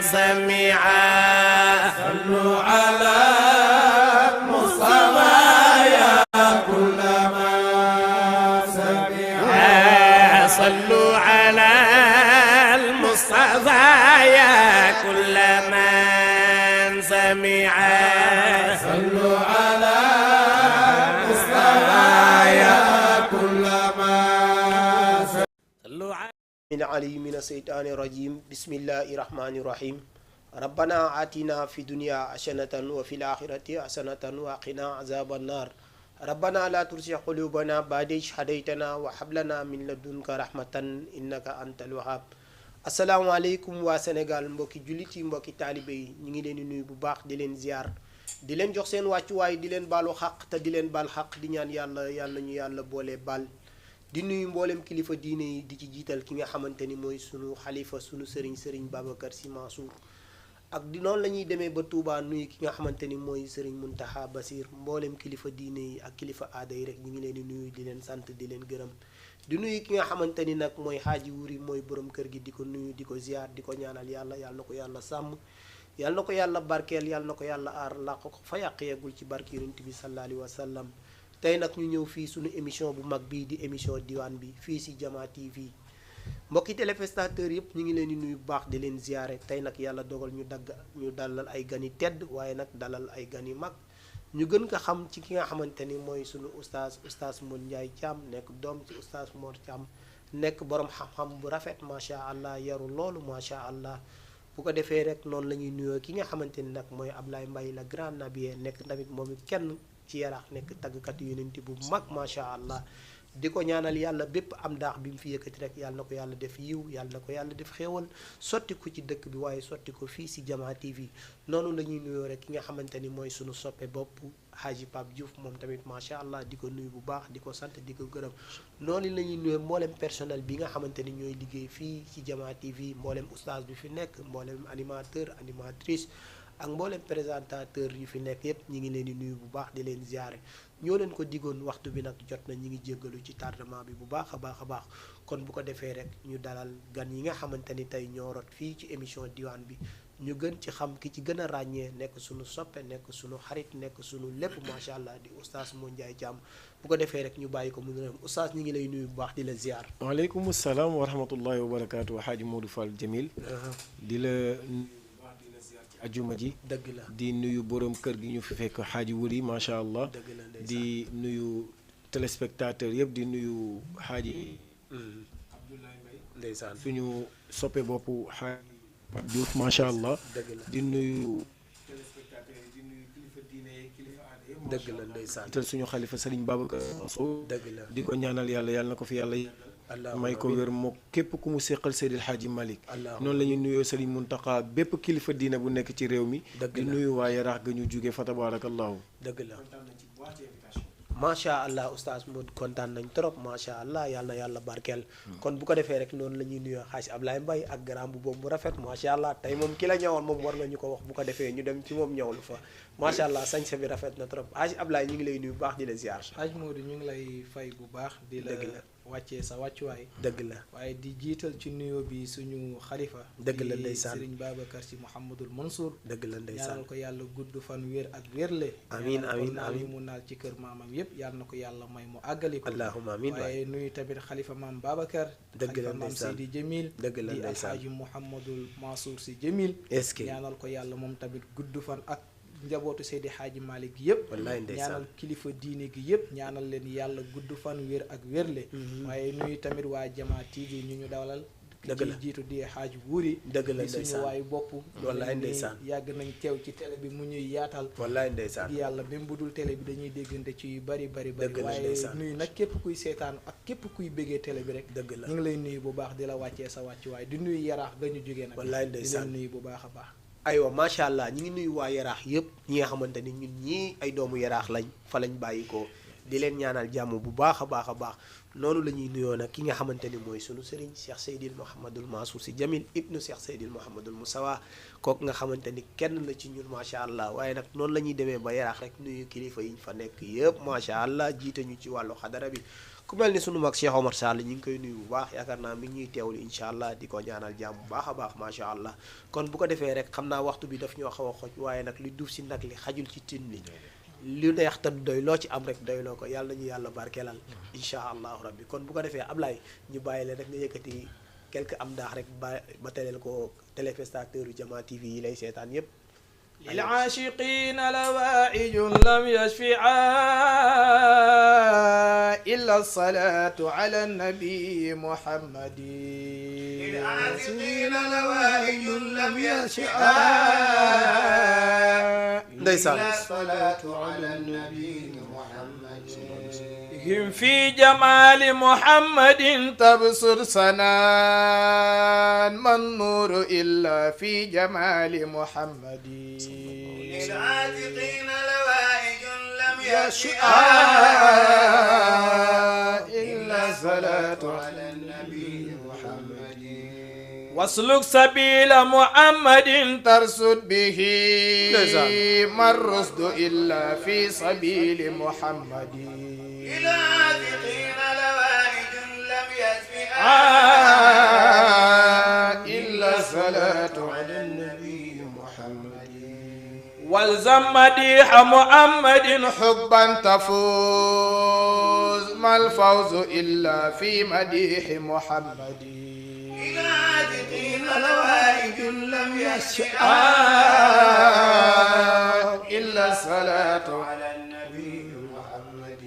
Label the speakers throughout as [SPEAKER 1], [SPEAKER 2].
[SPEAKER 1] سميعا
[SPEAKER 2] صلوا على المصطفى يا كل من سمع
[SPEAKER 1] صلوا على المصطفى يا كل من سمعا
[SPEAKER 2] صلوا على المصطفى يا كل من
[SPEAKER 1] صلوا على
[SPEAKER 3] من علي من الشيطان الرجيم بسم الله الرحمن الرحيم ربنا آتنا في الدنيا حسنة وفي الآخرة حسنة وقنا عذاب النار ربنا لا تزغ قلوبنا بعد إذ هديتنا وهب لنا من لدنك رحمة إنك أنت الوهاب asalaamaaleykum waa Sénégal mbokki jullit yi mbokki taalibe yi ñu ngi leen di nuyu bu baax di leen ziar di leen jox seen wàccuwaay di leen baalu xaq te di leen baal xaq di ñaan yàlla ñu yàlla boole baal di nuyu mboolem kilifa diine yi di ci jiital ki nga xamante ni mooy sunu xalifa sunu sëriñ Babacar Sy Mansour ak di noonu la ñuy demee ba Touba nuyu ki nga xamante ni mooy sëriñ Muntaxa Basir mboolem kilifa diine yi ak kilifa aada yi rek ñu ngi leen di nuyu di leen sant di leen gërëm di nuyu ki nga xamante ni nag mooy xaaji wuri mooy borom kër gi di ko nuyu di ko ziar di ko ñaanal yàlla na ko yàlla sàmm yàlla na ko yàlla barkeel yàlla na ko yàlla aar làq ko fa yàq yeggul ci barki yonent bi sallallahu alayhi wa sallam tey nag ñu ñëw fii suñu émission bu mag bii di émission diwaan bi fii si Jama TV mbokki téléspectateurs yëpp ñu ngi leen di nuyu bu baax di leen ziare tey nag yàlla dogal ñu dalal ay gan yi tedd waaye nag dalal ay gan yu mag ñu gën ko xam ci ki nga xamante ni mooy sunu oustaz Modou Ndiaye Thiam nekk doom ci oustaz Mor Thiam nekk borom xam-xam bu rafet macha allah yaru loolu macha allah bu ko defee rek noonu la ñuy nuyoo ki nga xamante ni nag mooy Ablaye Mbaye la grand nabier nekk tamit moom it kenn ci Yaraax nekk tàggkat yonent bu mag macha allah di ko ñaanal yàlla bépp am daax bi mu fi yëkkati rek yàlla na ko yàlla def yiw yàlla na ko yàlla def xéewal sotti ko ci dëkk bi waaye sotti ko fii si Jama TV noonu la ñuy nuyoo rek ki nga xamante ni mooy sunu soppe bopp Haji Pape Diouf moom tamit macha allah di ko nuyu bu baax di ko sant di ko gërëm noonu la ñuy nuyoo mboolem personnel bi nga xamante ni ñooy liggéey fii ci Jama TV mboolem oustaz bi fi nekk mboolem animateur animatrice ak mboolem présentateur yu fi nekk yépp ñi ngi leen di nuyu bu baax di leen ziare ñoo leen ko digoon waxtu bi nag jot na ñi ngi jéggalu ci tardement bi bu baax a baax kon bu ko defee rek ñu dalal gan yi nga xamante ni tey ñoo rot fii ci émission diwaan bi ñu gën ci xam ki ci gën a ràññee nekk suñu soppe nekk suñu xarit nekk suñu lépp macha allah di oustaz Modou Ndiaye Thiam bu ko defee rek ñu bàyyi ko mu ngi leen oustaz ñi ngi lay nuyu bu baax di la ziar.
[SPEAKER 4] waaleykum salaam wa rahmatullahi wa barakaatu Hadji Modou Fall Jamil di la ajuma ji
[SPEAKER 3] dëgg la
[SPEAKER 4] di nuyu borom kër gi ñu fi fekk xaaji wuri macha allah di nuyu téléspectateur yëpp di nuyu xaaji Abdoulaye Mbaye
[SPEAKER 3] ndeysaan
[SPEAKER 4] suñu soppe boppu xaaji Diouf macha allah di nuyu téléspectateur yi di nuyu kilifa diine kilifa aada yëpp
[SPEAKER 3] dëgg la ndeysaan
[SPEAKER 4] te suñu xalifa Serigne Babacar Sow
[SPEAKER 3] dëgg la
[SPEAKER 4] di ko ñaanal yàlla na ko fi yàlla may ko wér moo képp ku mu séqal Seydil Hadji Malick noonu la ñuy nuyoo Serigne Mountakha bépp kilifa diina bu nekk ci réew mi di nuyu waa Yaraax ga ñu jóge fa tabarakallahu
[SPEAKER 3] dëgg la macha allah oustaz Modou kontaan nañ trop macha allah yàlla na yàlla barkeel kon bu ko defee rek noonu la ñuy nuyoo xaaj Ablaye Mbaye ak grand bu boobu bu rafet macha allah tey moom ki la ñëwoon moom war nga ñu ko wax bu ko defee ñu dem ci moom ñëwlu fa macha allah sañse bi rafet na trop xaaj Ablaye ñu ngi lay nuyu bu baax di la ziar.
[SPEAKER 5] xaaj Modou ñu ngi lay fay bu baax di la wàccee sa wàccuwaay
[SPEAKER 3] dëgg la
[SPEAKER 5] waaye di jiital ci nuyoo bi suñu xalifa
[SPEAKER 3] dëgg la ndeysaan
[SPEAKER 5] Serigne Babacar Sy Mouhamadul Mansour
[SPEAKER 3] dëgg la ndeysaan
[SPEAKER 5] ñaanal ko yàlla gudd fan wér ak wérle
[SPEAKER 3] amiin amiin
[SPEAKER 5] amiin mu naal ci kër maamam yëpp yàlla na ko yàlla may mu àggali ko
[SPEAKER 3] allahumma amiin
[SPEAKER 5] waaye nuyu tamit xalifa maam Babacar
[SPEAKER 3] dëgg la
[SPEAKER 5] xalifa maam
[SPEAKER 3] ndeysaan
[SPEAKER 5] Seydi Jamil
[SPEAKER 3] dëgg la
[SPEAKER 5] di
[SPEAKER 3] ndeysaan
[SPEAKER 5] alxaaji Mouhamadul Mansour Sy Jamil
[SPEAKER 3] est-ce que
[SPEAKER 5] ñaanal ko yàlla moom tamit gudd fan ak njabootu Seydi Hadji Malick gi yëpp
[SPEAKER 3] wallaay ndeysaan
[SPEAKER 5] ñaanal kilifa diine gi yëpp ñaanal leen yàlla gudd fan wér ak wérle waaye nuyu tamit waa Jama TV ñu dalal
[SPEAKER 3] dëgg la
[SPEAKER 5] ci jiitu di xaaj wuuri
[SPEAKER 3] dëgg la
[SPEAKER 5] di suñu
[SPEAKER 3] ndeysaan
[SPEAKER 5] waayu bopp
[SPEAKER 3] wallaay ndeysaan
[SPEAKER 5] yàgg nañ teew ci télé bi mu ñuy yaatal
[SPEAKER 3] wallaay ndeysaan
[SPEAKER 5] di yàlla même bu dul télé bi dañuy déggante ci yu bari
[SPEAKER 3] dëgg la
[SPEAKER 5] waaye
[SPEAKER 3] ndeysaan
[SPEAKER 5] nuyu nag képp kuy seetaan ak képp kuy bëggee télé bi rek
[SPEAKER 3] dëgg la
[SPEAKER 5] ñu ngi lay nuyu bu baax di la wàccee sa wàccu waaye di nuyu yaraax ga ñu jógee nag
[SPEAKER 3] wallaay
[SPEAKER 5] di
[SPEAKER 3] ndeysaan
[SPEAKER 5] leen nuyu bu baax a baax
[SPEAKER 3] aywa macha allah ñi ngi nuyu waa yaraax yëpp ñi nga xamante ni ñun ñii ay doomu yaraax lañ fa lañ bàyyi ko di leen ñaanal jàmm bu baax a baax a baax noonu la ñuy nuyoo nag ki nga xamante ni mooy sunu sëriñ Cheikh Seydil Mouhamadul Mansour Sy Jamil ibnu Cheikh Seydil Mouhamadul Moussawa kooku nga xamante ni kenn la ci ñun macha allah waaye nag noonu la ñuy demee ba yaraax rek nuyu kilifa yi ñu fa nekk yëpp macha allah jiite ñu ci wàllu xadara bi ku mel ni sunu mag Cheikh Omar Sall ñu ngi koy nuyu bu baax yaakaar naa mi ngi ñuy teewlu incha allah di ko ñaanal jàmm bu baax a baax macha allah kon bu ko defee rek xam naa waxtu bi daf ñoo xaw a xoj waaye nag li duuf si nag li xajul ci tin li lu neex te doy loo ci am rek doy loo ko yàlla nañu yàlla barkeelal incha allahu rabbi kon bu ko defee Ablaye ñu bàyyi leen rek nga yëkkati quelque am ndaax rek ba teleel ko téléspectateur yu Jama TV yi lay seetaan yépp
[SPEAKER 5] للعاشقين لوائج لم يشفعا إلا الصلاة على النبي محمد
[SPEAKER 2] للعاشقين لوائج لم يشفعا
[SPEAKER 3] ndeysaan
[SPEAKER 2] الصلاة على النبي محمد
[SPEAKER 5] هم في جمال محمد تبصر سنان ما النور إلا في جمال محمد
[SPEAKER 2] للعاشقين لوائج لم
[SPEAKER 5] يشفعا
[SPEAKER 2] إلا الصلاة على النبي محمد
[SPEAKER 5] واسلك سبيل محمد ترصد به ما الرشد إلا في سبيل محمد
[SPEAKER 2] للعاشقين لوائج لم يشفعا
[SPEAKER 5] إلا الصلاة
[SPEAKER 2] على النبي محمد
[SPEAKER 5] والزم مديح محمد حبا تفوز ما الفوز إلا في مديح محمد
[SPEAKER 2] للعاشقين لوائج لم يشفعا
[SPEAKER 5] إلا الصلاة
[SPEAKER 2] على النبي محمد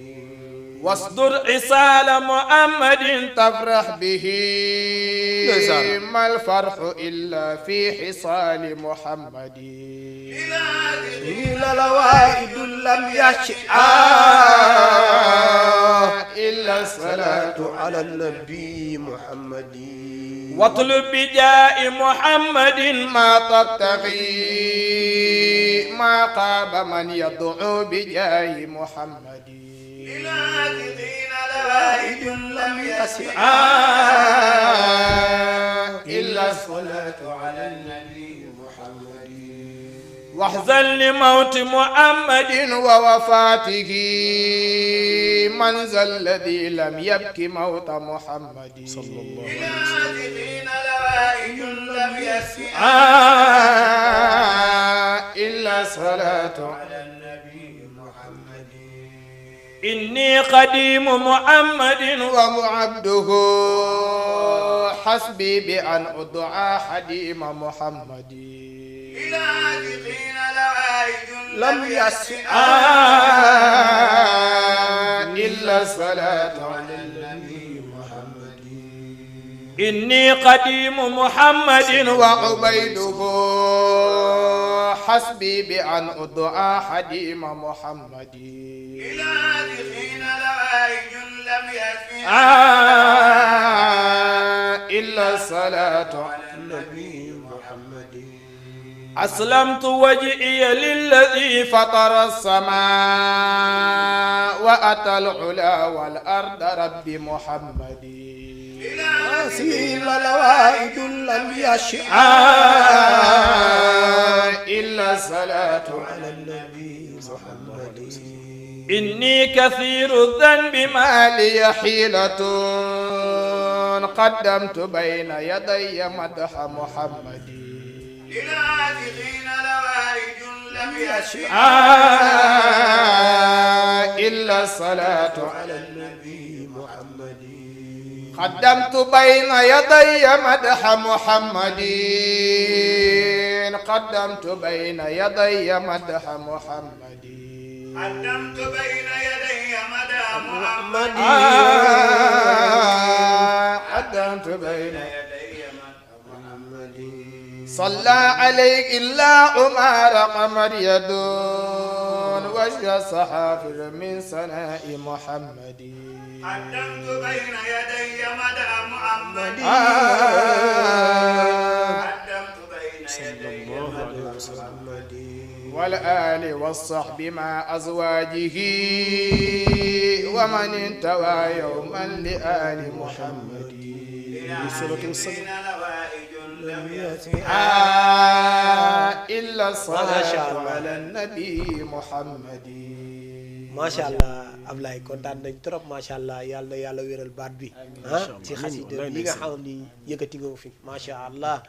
[SPEAKER 5] واصدر عصال محمد تفرح به ما الفرح إلا في حصال محمد
[SPEAKER 2] للعاشقين لوائج لم يشفعا
[SPEAKER 5] إلا الصلاة
[SPEAKER 3] على النبي محمد
[SPEAKER 5] واطلب بجاء محمد ما تبتغي ما خاب من يدعو بجاه محمد
[SPEAKER 2] للعاشقين لوائج لم يشفعا
[SPEAKER 5] إلا
[SPEAKER 2] الصلاة على النبي محمد
[SPEAKER 5] واحزن لموت محمد ووفاته من ذا الذي لم يبك موت محمد صلى الله عليه وسلم
[SPEAKER 2] للعاشقين لوائج لم يشفعا
[SPEAKER 5] إلا صلاة
[SPEAKER 2] على النبي محمد
[SPEAKER 5] إني قديم محمد ومعبده حسبي بأن أدعى حديم محمد
[SPEAKER 2] للعاشقين لوائج
[SPEAKER 3] لم يشفعا
[SPEAKER 5] إلا الصلاة
[SPEAKER 2] على النبي محمد
[SPEAKER 5] إني قديم محمد وعبيده حسبي بأن أدعى حديم محمد
[SPEAKER 2] للعاشقين لوائج لم يشفعا
[SPEAKER 5] إلا الصلاة
[SPEAKER 2] على النبي محمد
[SPEAKER 5] أسلمت وجهي للذي فطر السماء وأتى العلا والأرض رب محمد
[SPEAKER 2] للعاشقين لوائج لم يشفعا
[SPEAKER 5] إلا الصلاة
[SPEAKER 2] على النبي محمد
[SPEAKER 5] إني كثير الذنب ما لي حيلة قدمت بين يدي مدح محمد
[SPEAKER 2] للعاشقين لوائج لم يشفعا
[SPEAKER 5] إلا الصلاة
[SPEAKER 2] على النبي محمد
[SPEAKER 5] قدمت بين يدي مدح محمد قدمت بين يدي مدح محمد
[SPEAKER 2] قدمت بين يدي مدى محمد
[SPEAKER 5] قدمت بين
[SPEAKER 2] يدي مدى محمد
[SPEAKER 5] صلى عليك إلا عمر قمر يدون وجه الصحافر من سناء محمد
[SPEAKER 2] قدمت بين يدي مدى محمد قدمت بين يدي مدى محمد
[SPEAKER 5] والآل والصحب مع أزواجه ومن انتوى يوما لآل محمد
[SPEAKER 2] للعاشقين لوائج لم يشفعا
[SPEAKER 5] إلا الصلاة
[SPEAKER 3] ما شاء الله.
[SPEAKER 5] على النبي محمد
[SPEAKER 3] macha allah Ablaye kontaan nañ trop macha allah yàlla na yàlla wéral baat bi ci xasida yi nga xam ni yëkkati nga fi macha allah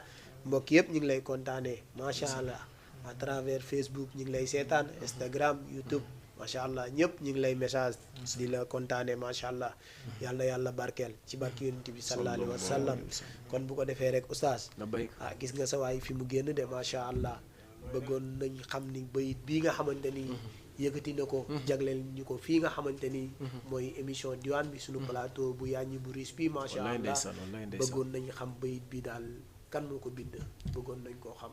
[SPEAKER 3] mbokk yëpp ñu ngi lay kontaanee macha allah à travers Facebook ñu ngi lay seetaan Instagram YouTube macha allah ñëpp ñu ngi lay message di la kontaanee macha allah yàlla yàlla barkeel ci barki yonent bi sallallahu alayhi wa sallam kon bu ko defee rek oustaz gis nga sa waay fi mu génn de macha allah bëggoon nañ xam ni bayit bii nga xamante ni yëkkati na ko jagleel ñu ko fii nga xamante ni mooy émission diwaan bi suñu plateau bu yàññi bu riche bi macha allah bëggoon nañ xam bayit bi daal kan moo ko bind bëggoon nañ koo xam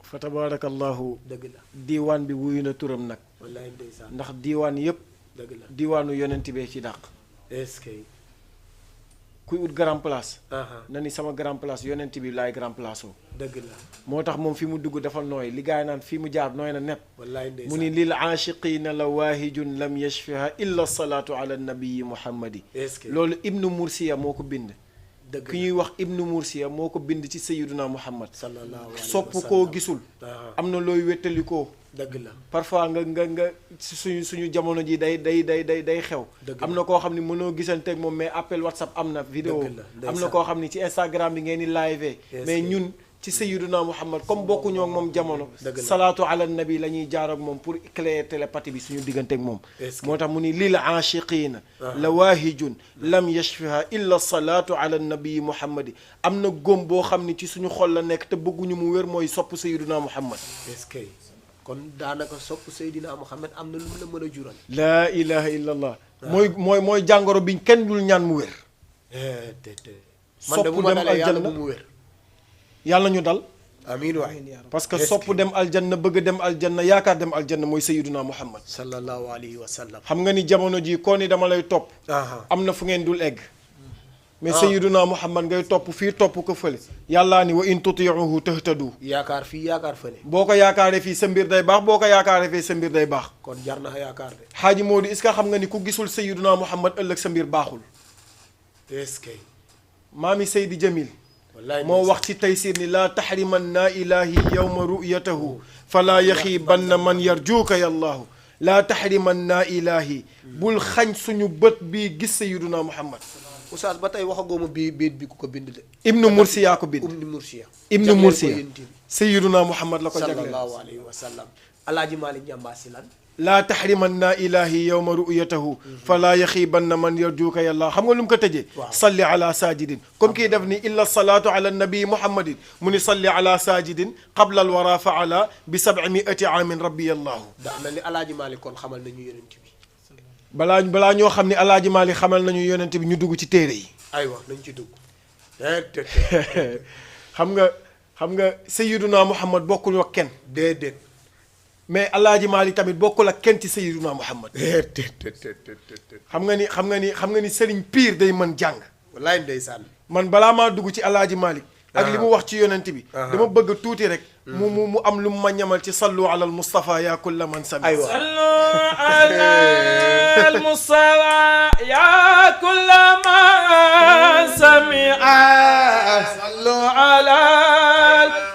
[SPEAKER 4] fa tabarakallahu
[SPEAKER 3] dëgg la
[SPEAKER 4] diiwaan bi wuyu na turam nag
[SPEAKER 3] wallaay ndeysaan
[SPEAKER 4] ndax diiwaan yëpp
[SPEAKER 3] dëgg la
[SPEAKER 4] diiwaanu yonent bee ci dàq
[SPEAKER 3] est-ce que
[SPEAKER 4] kuy ut grand place
[SPEAKER 3] aha
[SPEAKER 4] na ni sama grand place yonent bi laay grand place oo
[SPEAKER 3] dëgg la
[SPEAKER 4] moo tax moom fi mu dugg dafa nooy li gaay naan fi mu jaar nooy na nepp
[SPEAKER 3] wallaay ndeysaan
[SPEAKER 4] mu ni lil aashiqiina la waahijun lam yashfiha illa salaatu ala nabiyi muhammadi
[SPEAKER 3] est-ce que
[SPEAKER 4] loolu ibnu mursiya moo ko bind
[SPEAKER 3] dëgg
[SPEAKER 4] ki ñuy wax ibnu mursiya moo ko bind ci sayyiduna muhammad
[SPEAKER 3] sallallahu alayhi wa
[SPEAKER 4] sopp
[SPEAKER 3] sallam
[SPEAKER 4] koo gisul
[SPEAKER 3] aha
[SPEAKER 4] am na looy wéttalikoo
[SPEAKER 3] dëgg la
[SPEAKER 4] parfois nga suñu jamono ji day xew
[SPEAKER 3] dëgg
[SPEAKER 4] am na koo xam ne mënoo gisanteeg moom mais appel WhatsApp am na vidéo
[SPEAKER 3] dëgg la,
[SPEAKER 4] am na koo xam ne ci Instagram bi ngeen di live mais ñun ci sayyiduna muhammad comme bokkuñoo ak moom jamono
[SPEAKER 3] dëgg la.
[SPEAKER 4] salaatu ala nabi la ñuy jaar ak moom pour éclairer télépathie bi suñu digganteeg moom
[SPEAKER 3] Est-ce que-
[SPEAKER 4] moo tax mu ni lil aashiqiina la waahijun lam yashfiha illa salaatu ala nabi muhammadi am na góom boo xam ne ci suñu xol la nekk te bëgguñu mu wér mooy sopp sayyiduna muhammad
[SPEAKER 3] est-ce que kon daanaka sopp Seydina Muhammad am na lu mu la mën a jural
[SPEAKER 4] laa ilaha illa allah mooy jàngoro biñ kenn dul ñaan mu wér
[SPEAKER 3] man de bu ma
[SPEAKER 4] dem
[SPEAKER 3] dalee yàlla
[SPEAKER 4] aljanna.
[SPEAKER 3] bu mu wér
[SPEAKER 4] yàlla ñu dal
[SPEAKER 3] amiin waay
[SPEAKER 4] parce que
[SPEAKER 3] Est-ce
[SPEAKER 4] sopp
[SPEAKER 3] que-
[SPEAKER 4] dem aljanna bëgg dem aljanna yaakaar dem aljanna mooy sayyiduna muhammad
[SPEAKER 3] sallallahu alayhi wa sallam
[SPEAKER 4] xam nga ni jamono ji koo ni dama lay topp
[SPEAKER 3] aha
[SPEAKER 4] am na fu ngeen dul egg mais sayyiduna muhammad ngay topp fii topp ko fële yàllaa ni wa in tutiuhu tahtadu
[SPEAKER 3] yaakaar fii yaakaar fële
[SPEAKER 4] boo ko yaakaaree fii sa mbir day baax boo ko yaakaaree fii sa mbir day baax
[SPEAKER 3] kon jar na yaakaar de
[SPEAKER 4] xaaji Moodu est-ce que xam nga ni ku gisul sayyiduna muhammad ëllëg sa mbir baaxul
[SPEAKER 3] est-ce que
[SPEAKER 4] maami Seydi Jamil
[SPEAKER 3] wallaay
[SPEAKER 4] moo wax ci taysir ni laa taxrimanna ilahi yowma ruyatahu falaa yaxiibanna man yarjuuka yallaahu laa taxrimanna ilahi bul xañ suñu bët bii gis sayyiduna muhammad
[SPEAKER 3] Oustaz ba tey waxagoo ma bii biit bi ku ko bind de
[SPEAKER 4] ibnu mursi yaa ko bind
[SPEAKER 3] umni mursiya
[SPEAKER 4] ibnu
[SPEAKER 3] jagleel ko
[SPEAKER 4] mursiya
[SPEAKER 3] yonent bi
[SPEAKER 4] sayyiduna muhammad la ko jagleel
[SPEAKER 3] sallallahu alayhi wa sallam alaaji Maalik Njàmbaa si lan
[SPEAKER 4] laa taxrimanna ilahi yowma ruyatahu falaa yaxiibanna man yarjuuka yallaahu xam nga lu mu ko tëjee
[SPEAKER 3] Waaw.
[SPEAKER 4] salli ala saajidin comme kii def ni illa salaatu ala nabii muhammadin mu ni salli ala saajidin qabla alwara faala bi 700 aamin rabbi yallaahu
[SPEAKER 3] daa mel ni alaaji Maalik kon xamal nañu yonent bi
[SPEAKER 4] balaa ñoo xam ne alaaji Maalik xamal nañu yonent bi ñu dugg ci téere yi
[SPEAKER 3] aywa nañ ci dugg
[SPEAKER 4] xam nga sayyiduna muhammad bokkul ak kenn
[SPEAKER 3] déedéet
[SPEAKER 4] mais alaaji Maalik tamit bokkul ak kenn ci sayyiduna muhammad xam nga ni sëriñ piir day mën jàng
[SPEAKER 3] wallaay ndeysaan
[SPEAKER 4] man balaa maa dugg ci alaaji Maalik ak li mu wax ci yonent bi dama bëgg tuuti rek mu am lu mu ma ñamal ci sallu ala al mustafa ya kulla man sami
[SPEAKER 3] aywa
[SPEAKER 1] صلوا على المصطفى يا كل من سمع صلوا على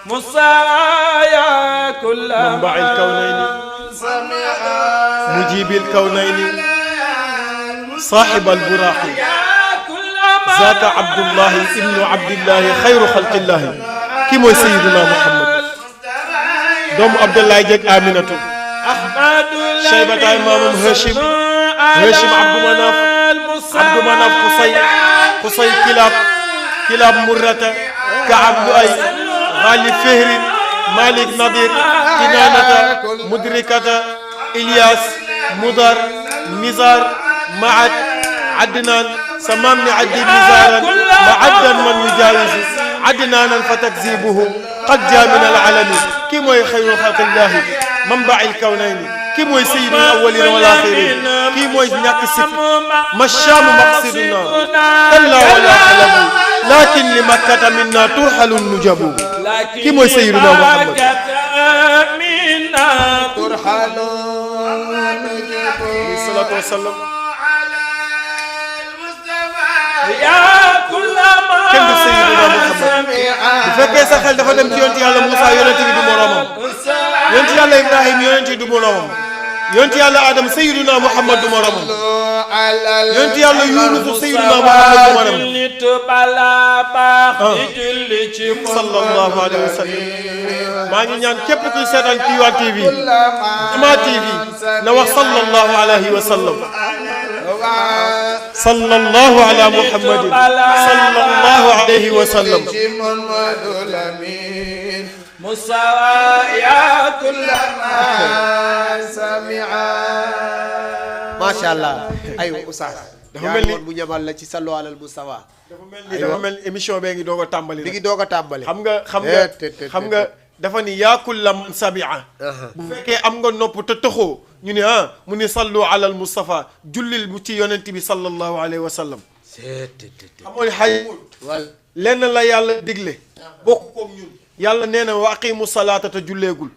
[SPEAKER 1] المصطفى يا كل
[SPEAKER 4] منبع الكونين
[SPEAKER 1] سمع
[SPEAKER 4] مجيب الكونين صاحب البراق
[SPEAKER 1] يا كل من
[SPEAKER 4] ذاك عبد الله ابن عبد الله خير خلق الله كي موي سيدنا محمد دوم عبد الله جك آمنة
[SPEAKER 1] أحمد
[SPEAKER 4] شيبة إمام هاشم عبد مناف قصي كلاب مرة كعب لؤي غالب فهر مالك نضير كنانة مدركة إلياس مضر نزار معد عدنان سمامني عدي نزارا معدا من يجاوز عدنانا فتكذيبه قد جاء من العالم كي موي خير خلق الله منبع الكونين كي موي سيد الأولين والآخرين كي موي نياك السك ما الشام مقصدنا كلا ولا حلب لكن لمكة منا ترحل النجب كي موي سيدنا محمد
[SPEAKER 1] منا
[SPEAKER 3] ترحل
[SPEAKER 4] الصلاة والسلام
[SPEAKER 1] يا كل ما
[SPEAKER 4] kenn du Seydina Muhammad bu fekkee sa xel dafa dem ci yonent yàlla Moussa yonent bi du moroomam yonent yàlla Ibrahima yonent du moroomam yonti yàlla Adam sayyiduna Muhammad du moromam yonti yàlla Yunus sayyiduna Muhammad du moromam
[SPEAKER 1] jullit balaa baax di julli ci
[SPEAKER 4] sallallahu alayhi wa sallam maa ngi ñaan képp kuy seetaan Tiwaawan TV Jama TV na wax sallallahu alayhi wa sallam sallallahu ala muhammadin sallallahu alayhi wa sallam
[SPEAKER 1] musawa ya kulla
[SPEAKER 3] macha allah aywa oustaz
[SPEAKER 4] dafa mel ni
[SPEAKER 3] bu ñamal la ci sallu alal mustafa
[SPEAKER 4] dafa mel ni émission bee ngi doog a tàmbali
[SPEAKER 3] mi ngi doog a tàmbali
[SPEAKER 4] xam nga dafa ni yaa kulla man sabia bu fekkee am nga nopp te tëxoo ñu ne mu ni sallu alal mustafa jullil bu ci yonent bi sallallahu alayhi wa sallam xam nga xay lenn la yàlla digle bokk koog ñun yàlla nee na wa aqimu salaata te julleegul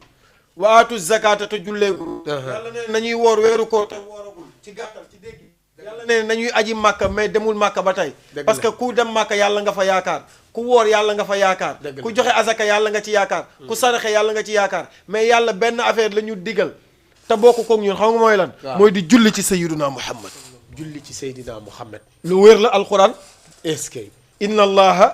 [SPEAKER 4] wa aatu zakata te julleegul yàlla nee na nañuy woor weeru koor te wooragul ci gàttal ci dégg yàlla nee na nañuy aji màkka mais demul màkka ba tey parce que ku dem màkka yàlla nga fa yaakaar ku woor yàlla nga fa yaakaar ku joxe azaka yàlla nga ci yaakaar ku saraxe yàlla nga ci yaakaar mais yàlla benn affaire la ñu digal te bokk koog ñun xam nga mooy lan mooy di julli ci sayyiduna muhammad
[SPEAKER 3] julli ci Seydina Muhammad
[SPEAKER 4] lu wér la alquran
[SPEAKER 3] est-ce que
[SPEAKER 4] inna allaha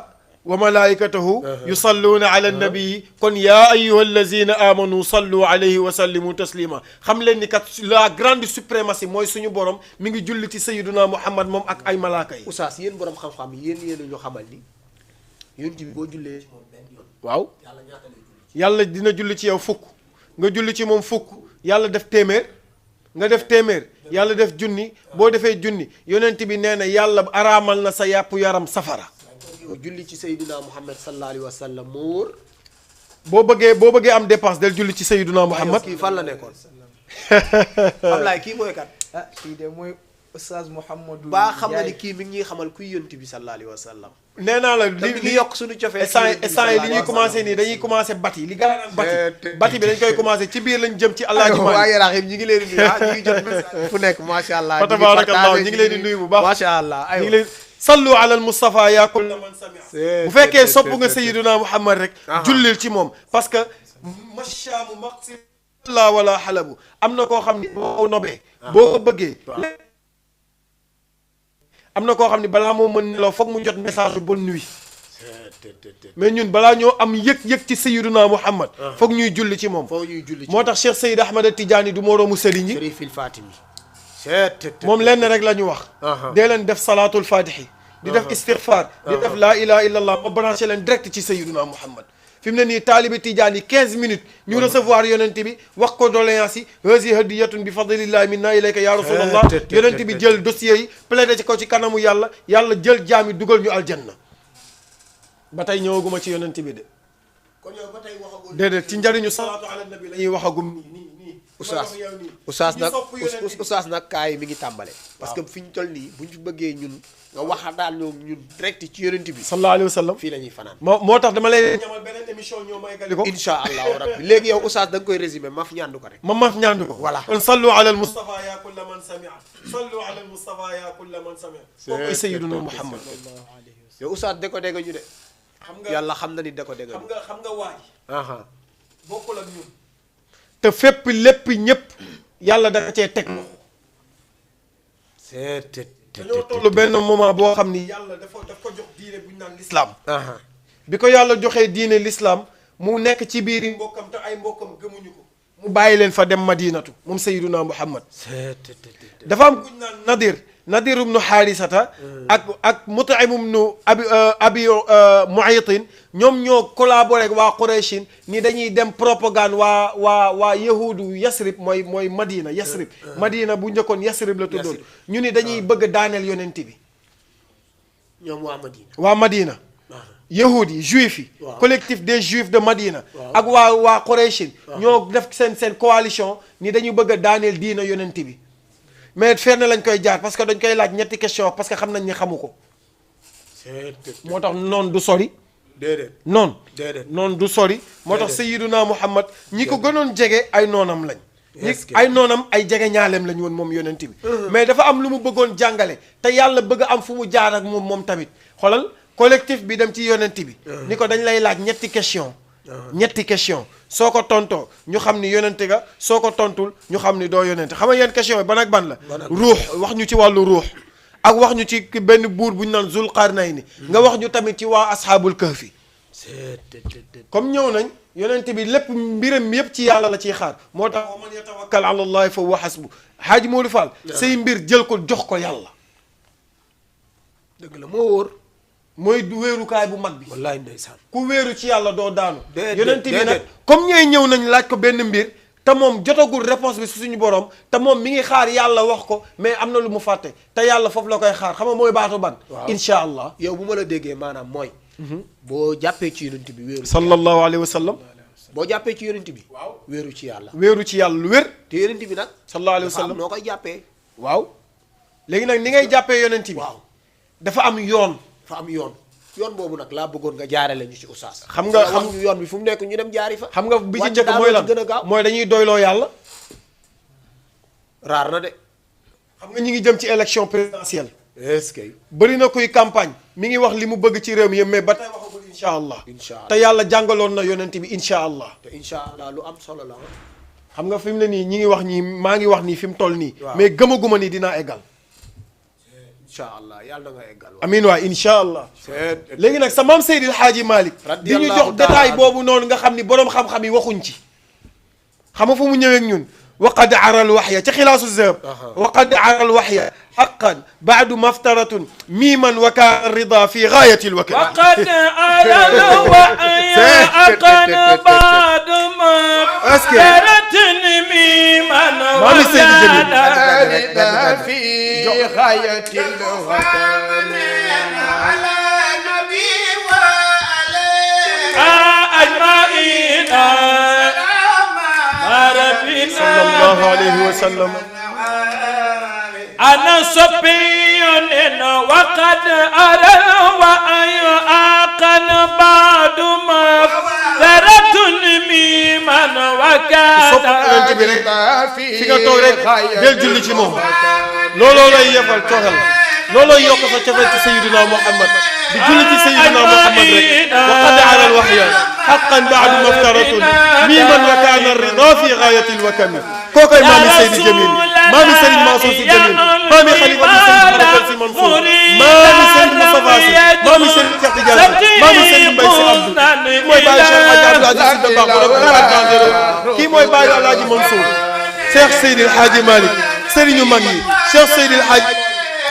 [SPEAKER 4] wa malaikatahu yusalluuna ala nabii kon yaa ayyuha allazina amanu sallu alayhi wa sallimu taslima xam leen ni kat la grande suprématie mooy suñu borom mi ngi julli ci sayyiduna muhammad moom ak ay malaaka yi
[SPEAKER 3] oustaz yéen borom xam-xam yéen ñu xamal ni yonent bi boo jullee ci moom benn yoon
[SPEAKER 4] waaw yàlla dina julli ci yow fukk nga julli ci moom fukk yàlla def téeméer nga def téeméer yàlla def junni boo defee junni yonent bi nee na yàlla araamal na sa yàpp yaram safara
[SPEAKER 3] julli ci Seydina Muhammad sallallahu alayhi wa sallam moo wóor
[SPEAKER 4] boo bëggee am dépense del julli ci Seydina Muhammad
[SPEAKER 3] kii fan la nekkoon Ablaye kii mooy kat
[SPEAKER 5] kii de mooy Oustaz Mouhamadou
[SPEAKER 3] baa xam nga ni kii mi ngi ñuy xamal kuy yonent bi sallallahu alayhi wa sallam
[SPEAKER 4] nee naa la
[SPEAKER 3] li ngi yokk suñu cofee
[SPEAKER 4] instant yi li ñuy commencé nii dañuy commencé bati li gaa bati bi dañ koy commencé ci biir lañ jëm ci Alaaji Maalik
[SPEAKER 3] waa Yaraax ñi ngi leen di nuyu ñi ngi jot fu nekk macha allah
[SPEAKER 4] fa tabarakallah ñi ngi leen di nuyu bu baax
[SPEAKER 3] macha allah
[SPEAKER 4] ñi ngi leen sallu ala al mustafa yaa kulla man samia bu fekkee sopp nga sayyiduna Muhammad rek jullil ci moom parce que machaamu maqsi la wala xalabu am na koo xam ni boo nobee boo ko bëggee am na koo xam ne balaa moo mën nelaw foog mu jot message bonne nuit mais ñun balaa ñoo am yëg-yëg ci sayyiduna Muhammad foog ñuy julli ci moom moo tax Cheikh Seyd Ahmad Tidiane du moroomu sëriñ yi moom lenn rek la ñu wax dee leen def salaatul fatihi di def istighfar di def laa ilaha illa allah ma branché leen direct ci sayyiduna Muhammad fi mu ne nii taalibi Tidiane yi 15 minutes ñu recevoir yonent bi wax ko doléance yi hazi hadiyatun bi fadlillahi minna ilayka ya rasulallah yonent bi jël dossier yi plaidé ci ko ci kanamu yàlla jël jaami dugal ñu aljanna ba tey ñëwaguma ci yonent bi de
[SPEAKER 3] kon yow ba tey waxagul
[SPEAKER 4] déedéet ci njëriñu salaatu ala nabi la ñuy waxagum nii
[SPEAKER 3] oustaz nag kaay mi ngi tàmbale parce que fi ñu toll nii buñ fi bëggee ñun nga wax daal ñun direct ci yonent bi
[SPEAKER 4] sallallahu alayhi wa sallam
[SPEAKER 3] fii la ñuy fanaan
[SPEAKER 4] moo tax dama lay ñamal beneen émission ñoo may gali ko
[SPEAKER 3] insha allahu rabbi léegi yow oustaz da nga koy résumé maf ñaandu ko rek
[SPEAKER 4] ma ñaandu ko
[SPEAKER 3] voilà
[SPEAKER 4] kon sallu ala al mustafa ya kulla man samia sallu ala al mustafa ya kulla man samia kooku sayyiduna Muhammad
[SPEAKER 3] yow oustaz da ko dégg ñu de
[SPEAKER 4] xam nga
[SPEAKER 3] yàlla xam na ni da ko dégg
[SPEAKER 4] xam nga waaj bokkul ak ñun
[SPEAKER 3] te
[SPEAKER 4] fépp lépp ñëpp yàlla da cee teg dañoo toll benn moment boo xam ni yàlla daf ko jox diine bu ñu naan l'islam bi ko yàlla joxee diine l'islam mu nekk ci biir mbokkam te ay mbokkam gëmuñu ko mu bàyyi leen fa dem madinatu moom sayyiduna Muhammad dafa am ku ñu naan Nadir ibnu Xaarisata ak Mut'im ibnu abi Mu'aytin ñoom ñoo collaboré ak waa Qurayshin ni dañuy dem propagande waa yahudu Yasrib mooy Madina Yasrib Madina bu njëkkoon Yasrib la tuddoon ñu ni dañuy bëgg a daaneel yonent bi
[SPEAKER 3] ñoom
[SPEAKER 4] waa Madina yahud yi juif yi collectif des juifs de Madina ak waa Qurayshin ñoo def seen coalition ni dañu bëgg a daaneel diina yonent bi mais fenn lañ koy jaar parce que dañ koy laaj ñetti question parce que xam nañ ni xamu ko moo tax noonu du sori noonu du sori moo tax sayyiduna Muhammad ñi ko gënoon jege ay noonam lañ ay noonam ay jege ñaaleem lañ woon moom yonent bi mais dafa am lu mu bëggoon jàngale te yàlla bëgg am fu mu jaar ak moom tamit xoolal collectif bi dem ci yonent bi ni ko dañ lay laaj ñetti question ñetti question soo ko tontoo ñu xam ni yonente nga soo ko tontul ñu xam ni doo yonente xam nga yenn question yi ban ak ban la ruux wax ñu ci wàllu ruux ak wax ñu ci benn buur bu ñu naan Zul Qarnayni nga wax ñu tamit ci waa asxaabul kahfi comme ñëw nañ yonente bi lépp mbiram yépp ci yàlla la ciy xaar moo tax wa man yatawakkal ala allahi fa huwa hasbu Haaji Modou Fall say mbir jël ko jox ko yàlla
[SPEAKER 3] dëgg la moo wóor
[SPEAKER 4] mooy du wéerukaay bu mag bi
[SPEAKER 3] wallaay ndeysaan
[SPEAKER 4] ku wéeru ci yàlla doo daanu
[SPEAKER 3] déedéet,
[SPEAKER 4] yonent bi nag
[SPEAKER 3] déedéet.
[SPEAKER 4] comme ñooy ñëw nañ laaj ko benn mbir te moom jotagul réponse bi si suñu borom te moom mi ngi xaar yàlla wax ko mais am na lu mu fàtte te yàlla foofu la koy xaar xam nga mooy baatu ban insha allah
[SPEAKER 3] yow bu ma la déggee maanaam mooy boo jàppee ci yonent bi wéeru
[SPEAKER 4] sallallahu alayhi wa sallam
[SPEAKER 3] boo jàppee ci yonent bi wéeru ci yàlla
[SPEAKER 4] wéeru ci yàlla lu wér
[SPEAKER 3] te yonent bi nag
[SPEAKER 4] sallallahu alayhi wa
[SPEAKER 3] dafa am
[SPEAKER 4] sallam
[SPEAKER 3] noo koy jàppee
[SPEAKER 4] waaw léegi nag ni ngay jàppee yonent bi
[SPEAKER 3] waaw
[SPEAKER 4] dafa am yoon
[SPEAKER 3] dafa am yoon boobu nag laa bëggoon nga jaarale ñu ci oustaz
[SPEAKER 4] xam nga
[SPEAKER 3] wax ñu yoon bi fu mu nekk ñu dem jaari fa
[SPEAKER 4] xam nga bi ci
[SPEAKER 3] wàcc
[SPEAKER 4] njëkk
[SPEAKER 3] daal
[SPEAKER 4] mooy
[SPEAKER 3] moo
[SPEAKER 4] lan
[SPEAKER 3] ci gën a gaaw
[SPEAKER 4] mooy dañuy doyloo yàlla
[SPEAKER 3] raar na de
[SPEAKER 4] xam nga ñi ngi jëm ci élection présidentielle
[SPEAKER 3] est-ce que
[SPEAKER 4] bëri na kuy campagne mi ngi wax li mu bëgg ci réew mi yëpp mais ba tey waxagul incha allah
[SPEAKER 3] incha allah
[SPEAKER 4] te yàlla jàngaloon na yonent bi incha allah
[SPEAKER 3] te incha allah lu am solo la
[SPEAKER 4] xam nga fi mu ne nii ñi ngi wax nii maa ngi wax nii fi mu toll nii
[SPEAKER 3] Waaw.
[SPEAKER 4] mais gëmaguma ni dinaa eggal
[SPEAKER 3] incha allah yàlla na nga eggal
[SPEAKER 4] amin waay incha allah léegi nag sa maam Seydil Hadji Malick di ñu
[SPEAKER 3] Radiyallahu
[SPEAKER 4] jox détail
[SPEAKER 3] ta'ala
[SPEAKER 4] boobu noonu nga xam ni boroom xam-xam yi waxuñ ci xam nga fu mu ñëwee ak ñun waqad aral waxya ca xilaasu zahab waqad aral waxya xaqan baadu maftaratun miiman wa kaana rida fi gaayati lwakal
[SPEAKER 1] وقد أرى الوحي أقن بعد ما فرتني ميما
[SPEAKER 4] مامي سيدي جميل.
[SPEAKER 1] وكان في غاية الوطن
[SPEAKER 2] على نبي وعليه
[SPEAKER 1] أجمعين ربنا
[SPEAKER 4] sallallahu alayhi wa sallam
[SPEAKER 1] أنا صبي وقد أرى وأي أقن بعد ما فرتني ميما
[SPEAKER 4] sopp yonent bi rek fi nga toog rek del julli ci moom looloo lay yebal cofel looloo yokk sa cofel ci Sayyidina Muhammad di julli ci Sayyidina Muhammad rek waqad ala alwahya haqqan ba'du maftaratun miman wa kana rida fi ghayati alwakami kookoy maami Seydi Jamil maami Serigne Mansour Sy Jamil maami Khalifa Serigne Babacar Sy Mansour maami Serigne Moustapha Sy maami Serigne Cheikh Tidiane Sy maami Serigne Mbaye Sy Abdou mooy bàyyi Cheikh Hadji Abdou Aziz Sy Dabakh kii mooy bàyyi Alhaji Mansour Cheikh Seydi El Hadji Malick Serigne mag yi Cheikh Seydi El Hadji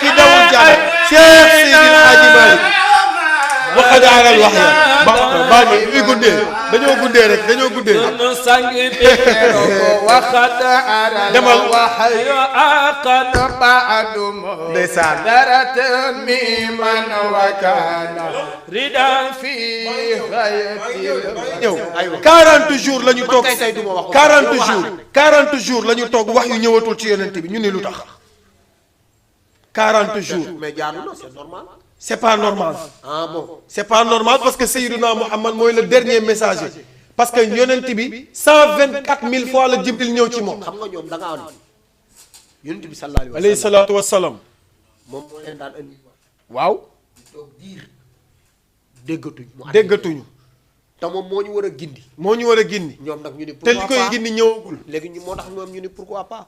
[SPEAKER 4] ki dawul jàmm Cheikh Seydi El Hadji Malick waqad ala al wahya baa ngi guddee dañoo guddee rek dañoo guddee
[SPEAKER 1] وقد أرى
[SPEAKER 4] demal
[SPEAKER 1] الوحي أقن بعد ما
[SPEAKER 4] ndeysaan
[SPEAKER 1] درت ميما وكان ردا في غاية
[SPEAKER 4] ñëw 40 jours la ñu toog
[SPEAKER 3] kay tey du ma wax
[SPEAKER 4] 40 jours la ñu toog wax yu ñëwatul ci yonent bi ñu ne lu tax 40 jours
[SPEAKER 3] mais jaanu na c'est normal
[SPEAKER 4] c'est pas normal
[SPEAKER 3] ah bon
[SPEAKER 4] c'est pas normal parce que Sayyiduna Muhammad mooy le dernier messager parce que yonent bi 124 000 fois la Jibril ñëw ci moom
[SPEAKER 3] xam nga ñoom da nga am yonent bi sallallahu alayhi
[SPEAKER 4] alayhi
[SPEAKER 3] wa sallam
[SPEAKER 4] salaatu wassalaam
[SPEAKER 3] moom moo leen daan andi
[SPEAKER 4] waaw
[SPEAKER 3] toog diir déggatuñ mu andi
[SPEAKER 4] déggatuñu
[SPEAKER 3] te moom moo ñu war a gindi
[SPEAKER 4] moo ñu war a gindi
[SPEAKER 3] ñoom nag ñu ni
[SPEAKER 4] te li
[SPEAKER 3] pourquoi
[SPEAKER 4] koy
[SPEAKER 3] pas
[SPEAKER 4] gindi ñëwagul
[SPEAKER 3] léegi ñu moo tax ñoom ñu ni pourquoi pas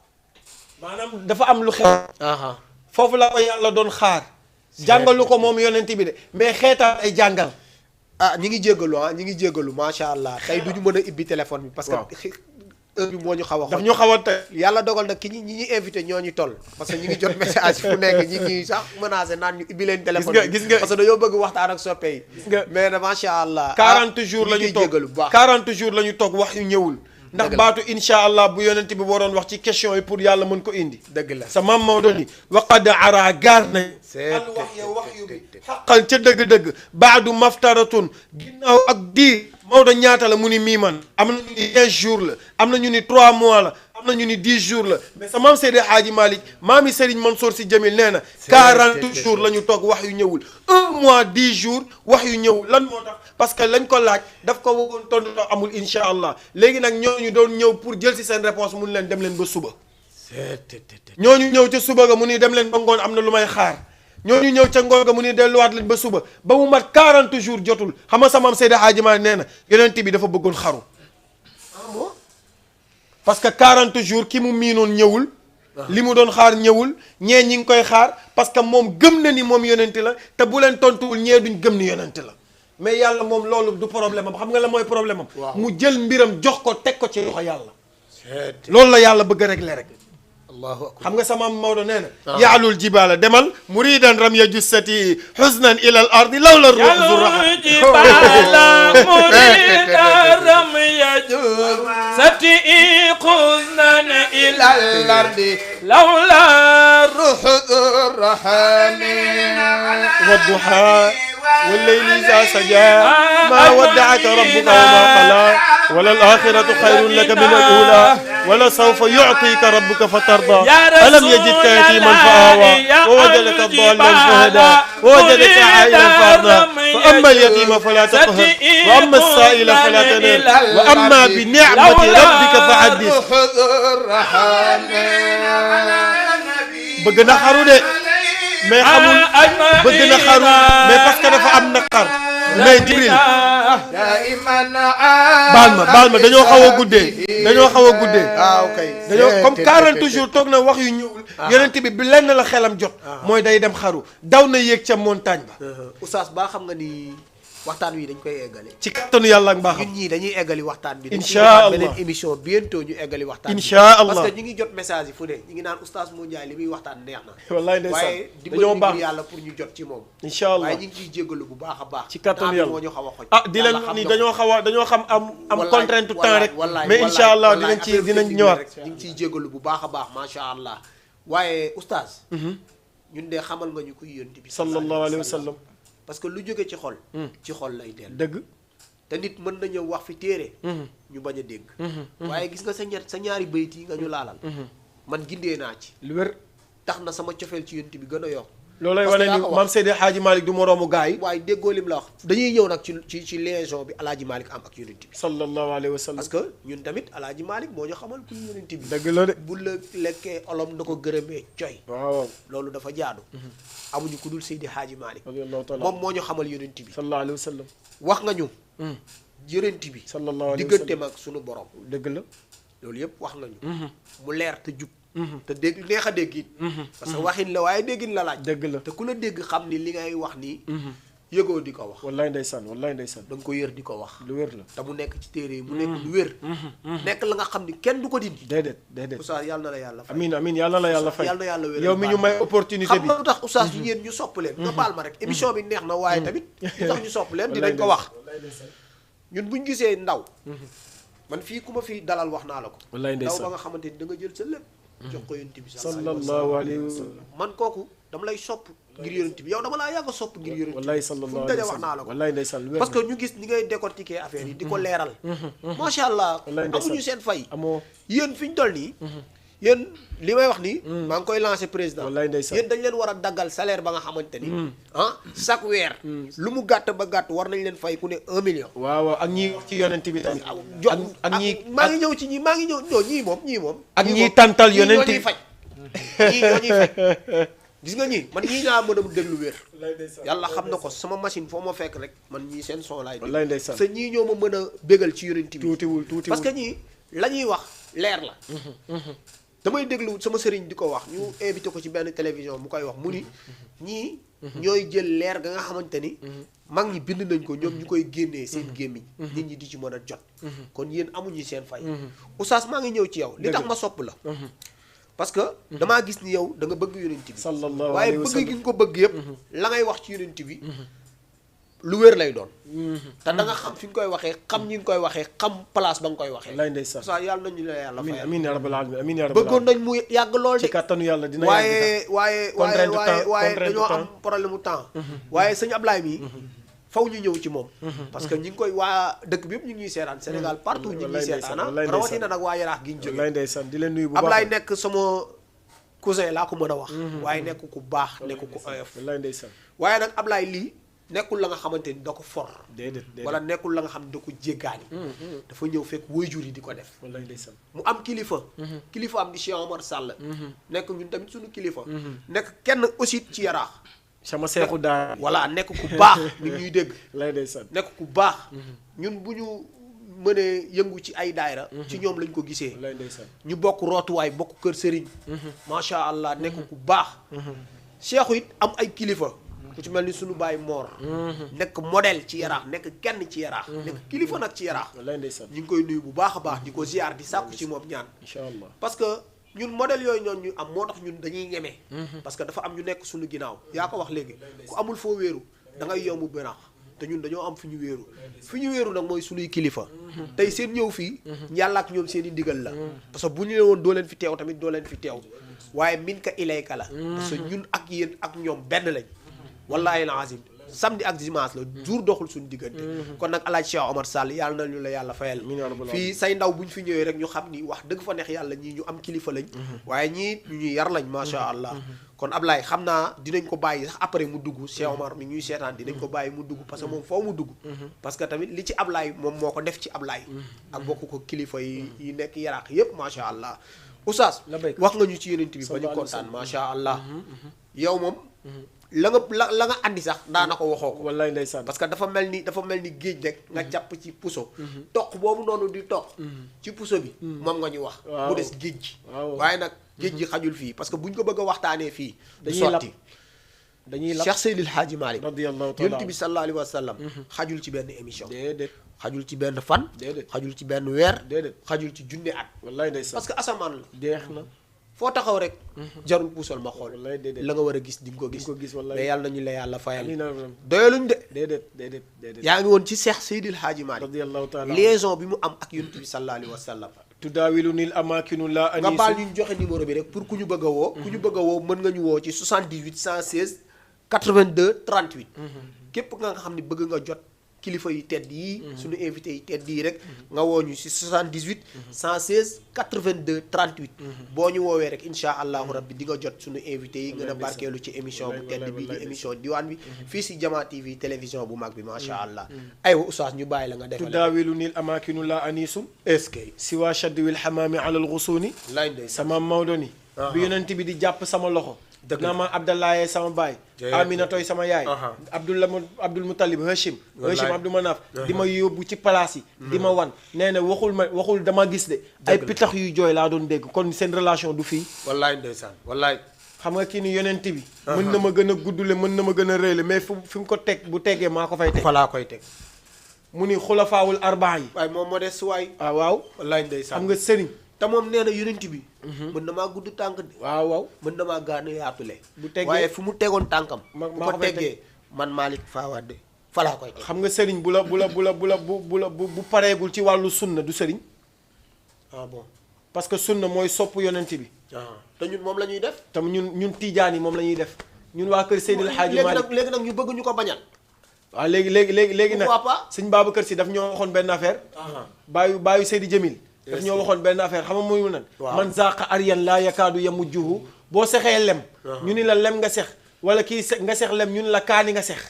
[SPEAKER 4] maanaam dafa am lu xew
[SPEAKER 3] aha
[SPEAKER 4] foofu la ko yàlla doon xaar jàngalu ko moom yonent bi de mais xeetaan ay jàngal
[SPEAKER 3] ah ñi ngi jéggalu macha allah tey du ñu mën a ibbi téléphone bi parce que
[SPEAKER 4] waaw.
[SPEAKER 3] heure bi moo ñu xaw a
[SPEAKER 4] daf
[SPEAKER 3] xool
[SPEAKER 4] ñu xaw a tey
[SPEAKER 3] yàlla dogal nag ki ñi ñi invité ñoo ñu toll parce que ñi ngi jot message fu nekk ñi ngi sax menacé naan ñu ibbi leen téléphone bi
[SPEAKER 4] gis nga
[SPEAKER 3] parce que dañoo bëgg waxtaan ak soppe yi
[SPEAKER 4] nga
[SPEAKER 3] mais na macha allah
[SPEAKER 4] 40 jours la ñu toog
[SPEAKER 3] jéggalu bu baax
[SPEAKER 4] 40 jours la ñu toog wax yu ñëwul ndax
[SPEAKER 3] Dëgg la.
[SPEAKER 4] baatu insha allah bu yonent bi waroon wax ci question yi pour yàlla mën ko indi
[SPEAKER 3] dëgg la
[SPEAKER 4] sa maam Maodo ni waqad ara gaar nañ
[SPEAKER 3] c'est
[SPEAKER 4] al wax yu bi xaqal ca dëgg-dëgg baadu maftaratun ginnaaw ak diir Maodo ñaata la mu ni miiman am na ñu ni 15 jours la am na ñu ni 3 mois la am na ñu ni 10 jours la mais sa maam Seydi Hadji Malick maami Serigne Mansour Sy Jamil nee na 40 jours la ñu toog wax yu ñëwul 1 mois 10 jours wax yu ñëwul lan moo tax parce que lañ ko laaj daf ko wëggoon tontu amul insha allah léegi nag ñooñu doon ñëw pour jël si seen réponse mun leen dem leen ba suba ñooñu ñëw ca suba ga mu ni dem leen ba ngoon am na lu may xaar ñooñu ñëw ca ngoor ga mu ni delluwaat leen ba suba ba mu mat 40 jours jotul xam nga sama am Seydi Hadji Malick nee na yonent bi dafa bëggoon xaru parce que 40 jours ki mu miinoon ñëwul li mu doon xaar ñëwul ñee ñi ngi koy xaar parce que moom gëm na ni moom yonent la te bu leen tontuwul ñee duñ gëm ni yonent la mais yàlla moom loolu du problème am xam nga la mooy problème am mu jël mbiram jox ko teg ko ci loxo yàlla loolu la yàlla bëgg a régler rek
[SPEAKER 3] allahu akbar
[SPEAKER 4] xam nga sama Maodo nee na yaalul jibaala demal muridan ram ya jussati husnan ila al ardi law la
[SPEAKER 1] yaalul jibaala muridan ram ya jussati husnan ila al ardi law la ruhur rahmin
[SPEAKER 4] wadduha والليل إذا سجى ما ودعك ربك وما قلى وللآخرة خير لك من الأولى ولسوف يعطيك ربك فترضى ألم يجدك يتيما فآوى ووجدك ضالا فهدى ووجدك عائلا فأغنى فأما اليتيم فلا تقهر وأما السائل فلا تنهر وأما بنعمة ربك فحدث bëgg na xaru de mais xamul bëgg na xaru mais parce que dafa am naqar mais Jibril baal ma dañoo xaw a guddee
[SPEAKER 3] ok
[SPEAKER 4] dañoo comme 40 jours toog na wax yu ñëwul yonent bi lenn la xelam jot mooy day dem xaru daw na yéeg ca montagne ba
[SPEAKER 3] oustaz baa xam nga ni waxtaan wi dañ koy eggale
[SPEAKER 4] ci kattanu yàlla ak mbaaxam
[SPEAKER 3] ñun ñii dañuy eggali waxtaan bi
[SPEAKER 4] incha allah
[SPEAKER 3] beneen émission bientôt ñu eggali waxtaan bi
[SPEAKER 4] incha allah
[SPEAKER 3] parce que ñu ngi jot message yi fu ne ñu ngi naan oustaz Modou Ndiaye li muy waxtaan neex na
[SPEAKER 4] wallaay ndeysaan
[SPEAKER 3] waaye
[SPEAKER 4] dañoo baax
[SPEAKER 3] dimbali yàlla pour ñu jot ci moom
[SPEAKER 4] incha allah
[SPEAKER 3] waaye ñu ngi ciy jéggalu bu baax a baax
[SPEAKER 4] ci kattanu yàlla
[SPEAKER 3] moo ñu xaw a xoj
[SPEAKER 4] di leen ni dañoo xam am contrainte temps rek mais incha allah dinañ ñëwaat
[SPEAKER 3] ñu ngi ciy jéggalu bu baax a baax macha allah waaye oustaz ñun de xamal nga ñu koy yónni bi
[SPEAKER 4] sallallahu alayhi wa sallam
[SPEAKER 3] parce que lu jóge ci xol lay dellu
[SPEAKER 4] dëgg
[SPEAKER 3] te nit mën na ñëw wax fi téere ñu bañ a dégg waaye gis nga sa ñaari bayt yi nga ñu laalal man gindee naa ci
[SPEAKER 4] lu wér
[SPEAKER 3] tax na sama cofeel ci yonent bi gën a yokk
[SPEAKER 4] loolay wane ni maam Seydi Hadji Malick du moroomu gaa yi
[SPEAKER 3] waaye déggoo lim la wax dañuy ñëw nag ci liaison bi Alaaji Malick am ak yonent bi
[SPEAKER 4] sallallahu alayhi wa sallam
[SPEAKER 3] parce que ñun tamit Alaaji Malick moo ñu xamal kuy yonent bi
[SPEAKER 4] dëgg la de
[SPEAKER 3] bu la lekkee olom na ko gërëmee coy
[SPEAKER 4] waaw
[SPEAKER 3] loolu dafa jaadu amuñu ku dul Seydi Hadji Malick
[SPEAKER 4] radiyallahu taala
[SPEAKER 3] moom moo ñu xamal yonent bi
[SPEAKER 4] sallallahu alayhi wa sallam
[SPEAKER 3] wax nga ñu yonent bi
[SPEAKER 4] sallallahu alayhi wa sallam
[SPEAKER 3] digganteem ak sunu borom
[SPEAKER 4] dëgg la
[SPEAKER 3] loolu yëpp wax nga ñu mu leer te jub te dégg neex a dégg it parce que waxin la waaye déggin la laaj
[SPEAKER 4] dëgg la
[SPEAKER 3] te ku la dégg xam ni li ngay wax nii yëgoo di ko wax
[SPEAKER 4] wallaay ndeysaan
[SPEAKER 3] da nga ko yër di ko wax
[SPEAKER 4] lu wér la
[SPEAKER 3] te mu nekk ci téere yi mu nekk lu wér nekk la nga xam ni kenn du ko dindi
[SPEAKER 4] déedéet
[SPEAKER 3] oustaz yàlla na la yàlla fay
[SPEAKER 4] amiin yàlla na yàlla fay
[SPEAKER 3] yàlla na yàlla wér
[SPEAKER 4] yow mi ñu may opportunité
[SPEAKER 3] xam
[SPEAKER 4] bi
[SPEAKER 3] nga lu tax oustaz yu yéen ñu sopp leen nga baal ma rek émission bi neex na waaye tamit lu tax ñu sopp leen dinañ ko wax ñun buñ gisee ndaw man fii ku ma fii dalal wax naa la ko
[SPEAKER 4] wallaay
[SPEAKER 3] ndaw
[SPEAKER 4] ndeysaan
[SPEAKER 3] ba nga xamante ni da nga jël sa lépp jox ko yonent bi
[SPEAKER 4] sallallahu alayhi wa sallam
[SPEAKER 3] man kooku dama lay sopp ngir yonent bi yow dama laa yàgg a sopp ngir yonent bi
[SPEAKER 4] wallaay sallallahu
[SPEAKER 3] fu mu
[SPEAKER 4] alayhi
[SPEAKER 3] daje
[SPEAKER 4] wa
[SPEAKER 3] wax naa la
[SPEAKER 4] sallam
[SPEAKER 3] ko
[SPEAKER 4] wallaay ndeysaan lu wér
[SPEAKER 3] parce que ñu gis ni ngay décortiquer affaire yi di ko leeral macha allah
[SPEAKER 4] wallaay ndeysaan
[SPEAKER 3] amuñu seen fay
[SPEAKER 4] amoo
[SPEAKER 3] yéen fi ñu toll nii yéen li may wax nii maa ngi koy lancé président
[SPEAKER 4] wallaay ndeysaan
[SPEAKER 3] yéen dañ leen war a daggal salaire ba nga xamante ni chaque weer lu mu gàtt ba gàtt war nañ leen fay ku ne 1 million
[SPEAKER 4] waaw ak ñi wax ci yonent bi tamit ak ñi
[SPEAKER 3] maa ngi ñëw ci ñi maa ngi ñëw non ñii moom
[SPEAKER 4] ak ñi tàntal yonent
[SPEAKER 3] ñoo ñuy faj ñii ñoo ñuy faj gis nga ñii man ñii laa mën a déglu wér yàlla xam na ko sama machine foo ma fekk rek man ñii seen son laay
[SPEAKER 4] wallaay ndeysaan
[SPEAKER 3] sa ñii ñoo ma mën a bégal ci yonent bi
[SPEAKER 4] tuutiwul
[SPEAKER 3] parce que ñii la ñuy wax leer la damay déglu sama sëriñ di ko wax ñu invité ko ci benn télévision mu koy wax mu ni ñii ñooy jël leer ga nga xamante ni mag ñi bind nañ ko ñoom ñu koy génnee seen gémmiñ nit ñi di ci mën a jot kon yéen amuñu seen fay oustaz maa ngi ñëw ci yow li tax ma sopp la parce que damaa gis ni yow da nga bëgg yonent bi
[SPEAKER 4] sallallahu
[SPEAKER 3] waaye
[SPEAKER 4] alayhi wa
[SPEAKER 3] bëgg
[SPEAKER 4] sallam
[SPEAKER 3] gi nga ko bëgg yëpp la ngay wax ci yonent bi lu wér lay doon te da nga xam fi nga koy waxee xam ñi nga koy waxee xam place ba nga koy waxee
[SPEAKER 4] wallaay ndeysaan
[SPEAKER 3] oustaz yàlla nañu la yàlla fay
[SPEAKER 4] amiin ya rabbal alamin amiin ya rabbal
[SPEAKER 3] bëggoon nañ mu yàgg lool de
[SPEAKER 4] ci kattanu yàlla dina
[SPEAKER 3] waaye dañoo am problème mu temps waaye sëñ Ablaye mii faw ñu ñëw ci moom parce que ñi ngi koy waa dëkk bi yëpp ñu ngi ñuy seetaan Sénégal partout ñu ngi ñuy seetaan rawatina nag waa Yaraax gi ñu jóge
[SPEAKER 4] wallaay ndeysaan di leen nuyu bu baax
[SPEAKER 3] Ablaye nekk sama cousin laa ko mën a wax waaye nekk ku baax nekk ku oyof
[SPEAKER 4] wallaay ndeysaan
[SPEAKER 3] waaye nag Ablaye lii nekkul la nga xamante ni da ko for
[SPEAKER 4] déedéet
[SPEAKER 3] wala nekkul la nga xam ne da ko jéggaani dafa ñëw fekk waajur yi di ko def
[SPEAKER 4] wallaay ndeysaan
[SPEAKER 3] mu am kilifa kilifa am di Cheikh Omar Sall nekk ñun tamit suñu kilifa nekk kenn aussi ci Yaraax
[SPEAKER 4] sama seexu daa
[SPEAKER 3] voilà nekk ku baax mi ñuy dégg
[SPEAKER 4] lay ndeysaan
[SPEAKER 3] nekk ku baax ñun bu ñu mënee yëngu ci ay daayra ci ñoom lañ ko gisee
[SPEAKER 4] lay ndeysaan
[SPEAKER 3] ñu bokk rootuwaay bokk kër sëriñ macha allah nekk ku baax Cheikhu it am ay kilifa ku ci mel ni suñu baay Moor nekk modèle ci yaraax nekk kenn ci yaraax nekk kilifa nag ci yaraax
[SPEAKER 4] lay ndeysaan
[SPEAKER 3] ñu ngi koy nuyu bu baax a baax di ko ziar di sàkku ci moom ñaan
[SPEAKER 4] incha allah
[SPEAKER 3] parce que ñun modèle yooyu noonu ñu am moo tax ñun dañuy ñeme parce que dafa am ñu nekk suñu ginnaaw yaa ko wax léegi ku amul foo wéeru da ngay yomb benax te ñun dañoo am fi ñu wéeru nag mooy suñuy kilifa tey seen ñëw fii yàlla ak ñoom seen i ndigal la parce que bu ñu leen woon doo leen fi teew tamit doo leen fi teew waaye min ka ilayka la parce que ñun ak yéen ak ñoom benn lañ wallahi alazim samedi ak dimanche la jour doxul suñu diggante kon nag alaaj Cheikh Omar Sall yàlla na ñu la yàlla fayal fii say ndaw bu ñu fi ñëwee rek ñu xam ni wax dëgg fa neex yàlla ñii ñu am kilifa lañ waaye ñii ñu ñuy yar lañ macha allah kon Ablaye xam naa dinañ ko bàyyi sax après mu dugg Cheikh Omar mi ñuy seetaan dinañ ko bàyyi mu dugg parce que moom foo mu dugg parce que tamit li ci Ablaye moom moo ko def ci Ablaye ak bokk ko kilifa yi nekk yaraax yépp macha allah Oustaz wax nga ñu ci yeneen bi ba ñu kontaan macha allah yow moom la nga andi sax daanaka waxoo ko
[SPEAKER 4] wallaay ndeysaan
[SPEAKER 3] parce que dafa mel ni géej rek nga jàpp ci puso toq boobu noonu di toq ci puso bi moom nga ñu wax mu des géej gi waaye nag géej gi xajul fii parce que buñ ko bëgg a waxtaanee fii du sotti
[SPEAKER 4] dañuy lap
[SPEAKER 3] Cheikh Seydil Hadji Malick
[SPEAKER 4] radiyallahu taala
[SPEAKER 3] yonent bi sallallahu alayhi wa sallam xajul ci benn émission
[SPEAKER 4] déedéet
[SPEAKER 3] xajul ci benn fan
[SPEAKER 4] déedéet
[SPEAKER 3] xajul ci benn weer
[SPEAKER 4] déedéet
[SPEAKER 3] xajul ci junne at
[SPEAKER 4] wallaay ndeysaan
[SPEAKER 3] parce que asamaan la
[SPEAKER 4] deex na
[SPEAKER 3] foo taxaw rek jarul puusal ma xool
[SPEAKER 4] wallaay déedéet
[SPEAKER 3] la nga war a gis di nga ko gis
[SPEAKER 4] wallaay
[SPEAKER 3] mais yàlla nañu la yàlla fayal
[SPEAKER 4] amiin
[SPEAKER 3] doyaluñ de
[SPEAKER 4] déedéet
[SPEAKER 3] yaa ngi woon ci Cheikh Seydil Hadji Malick
[SPEAKER 4] radiyallahu taala
[SPEAKER 3] liaison bi mu am ak yonent bi sallallahu alayhi wa sallam
[SPEAKER 4] tudaawilu nil amakinu la
[SPEAKER 3] nga
[SPEAKER 4] anisu
[SPEAKER 3] baal ñu joxe numéro bi rek pour ku ñu bëgg a woo ku ñu bëgg a woo mën nga ñu woo ci 78 116 82 38 képp nga xam ne bëgg nga jot kilifa yi tedd yi suñu invité yi tedd yi rek nga woo ñu si 78 116 82 38 boo ñu woowee rek insha allahu rabbi di nga jot suñu invité yi ngeen a barkeelu ci émission bu tedd bi di émission diwaan bi fii si Jama TV télévision bu mag bi macha allah aywa oustaz ñu bàyyi la nga defal
[SPEAKER 4] tudaawilu nil amakinu la anisu
[SPEAKER 3] est-ce que
[SPEAKER 4] siwa shadwil xamaami ala alxusuni
[SPEAKER 3] lay ndey
[SPEAKER 4] sama Maodo ni bi yonent bi di jàpp sama loxo naa ma Abdallaye sama baay Amina tooy sama yaay Abdul Muttalib Hachim Abdou Manaf di ma yóbbu ci palaas yi di ma wan nee na waxul dama gis de ay pitax yuy jooy laa doon dégg kon seen relation du fii
[SPEAKER 3] wallaay ndeysaan wallaay
[SPEAKER 4] xam nga kii ni yonent bi mën na ma gën a guddule mën na ma gën a réyle mais fi mu ko teg bu teggee maa ko fay teg
[SPEAKER 3] fa laa koy teg
[SPEAKER 4] mu ni xulafaawul arbaa yi
[SPEAKER 3] waaye moom moo des waay
[SPEAKER 4] waaw
[SPEAKER 3] wallaay ndeysaan
[SPEAKER 4] xam nga sëriñ
[SPEAKER 3] te moom nee na yonent bi mën na maa gudd tànk de
[SPEAKER 4] waaw
[SPEAKER 3] mën na maa gaanu yaatule
[SPEAKER 4] bu teggee
[SPEAKER 3] waaye fu mu tegoon tànkam
[SPEAKER 4] ma
[SPEAKER 3] bu ko teggee man Malick Fawade fa laa koy teg
[SPEAKER 4] xam nga sëriñ bu pareegul ci wàllu sunna du sëriñ
[SPEAKER 3] bon
[SPEAKER 4] parce que sunna mooy sopp yonent bi
[SPEAKER 3] te ñun moom la ñuy def
[SPEAKER 4] te ñun tijaan yi moom la ñuy def ñun waa kër Seydil Hadji Malick
[SPEAKER 3] léegi nag ñu bëgg ñu ko bañal
[SPEAKER 4] waaw léegi nag
[SPEAKER 3] pourquoi pas
[SPEAKER 4] sëñ Babacar Si daf ñoo waxoon benn affaire bàyyu Seydi Jamil daf ñoo waxoon benn affaire xam nga muy mu nan man zaqa ariyan laa yakaadu yamujjuhu boo sexee lem ñu ni la lem nga sex wala kii nga sex lem ñu ni la kaani nga sex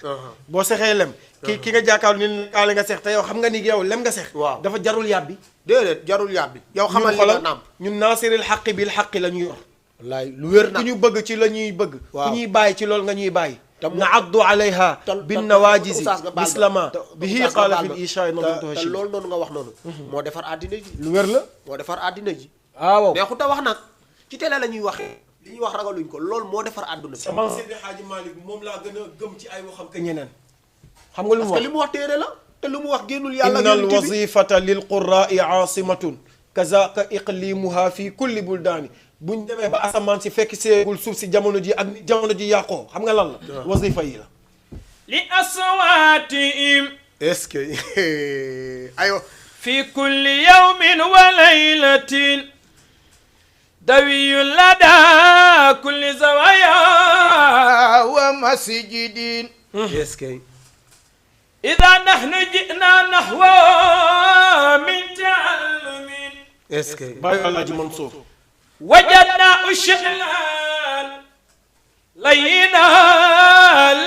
[SPEAKER 4] boo sexee lem ki nga jàkkaaru ñu ni la kaani nga sex te yow xam nga ni yow lem nga sex
[SPEAKER 3] waaw
[SPEAKER 4] dafa jarul yàbbi
[SPEAKER 3] déedéet jarul yàbbi yow xamal li nga nàmp
[SPEAKER 4] ñun naasiril xaqi bil xaqi la ñu yor
[SPEAKER 3] wallaay lu wér na
[SPEAKER 4] ku ñu bëgg ci la ñuy bëgg ku ñuy bàyyi ci loolu nga ñuy bàyyi
[SPEAKER 3] na
[SPEAKER 4] addu alayha bin nawajisi bislama bihi qaala fil isha
[SPEAKER 3] te loolu noonu nga wax noonu moo defar àddina ji
[SPEAKER 4] lu wér la
[SPEAKER 3] moo defar àddina ji
[SPEAKER 4] waaw
[SPEAKER 3] neexut a wax nag ci télé la ñuy waxee li ñuy wax ragaluñ ko loolu moo defar àdduna bi
[SPEAKER 4] sama Seydi Hadji Malick moom laa gën a gëm ci ay waxam ka ñeneen xam nga lu mu wax
[SPEAKER 3] parce que li mu wax téere la te lu mu wax génnul yàlla
[SPEAKER 4] inna al wazifata lil qurra'i aasimatun kazaka iqlimuha fi kulli buldaani buñ demee ba asamaan si fekk seegul suuf si jamono ji ak jamono ji yàqoo xam nga lan la wazifa yi la
[SPEAKER 1] li aswaatihim
[SPEAKER 3] est-ce que ayo
[SPEAKER 1] fi kulli yawmin wa laylatin dawiyun lada kulli zawaya wa masjidin
[SPEAKER 3] est-ce que
[SPEAKER 1] idha nahnu ji'na nahwa min ta'allumin
[SPEAKER 3] est-ce que
[SPEAKER 4] bàyyi Alaaji Mansour
[SPEAKER 1] wajadna ushlan layina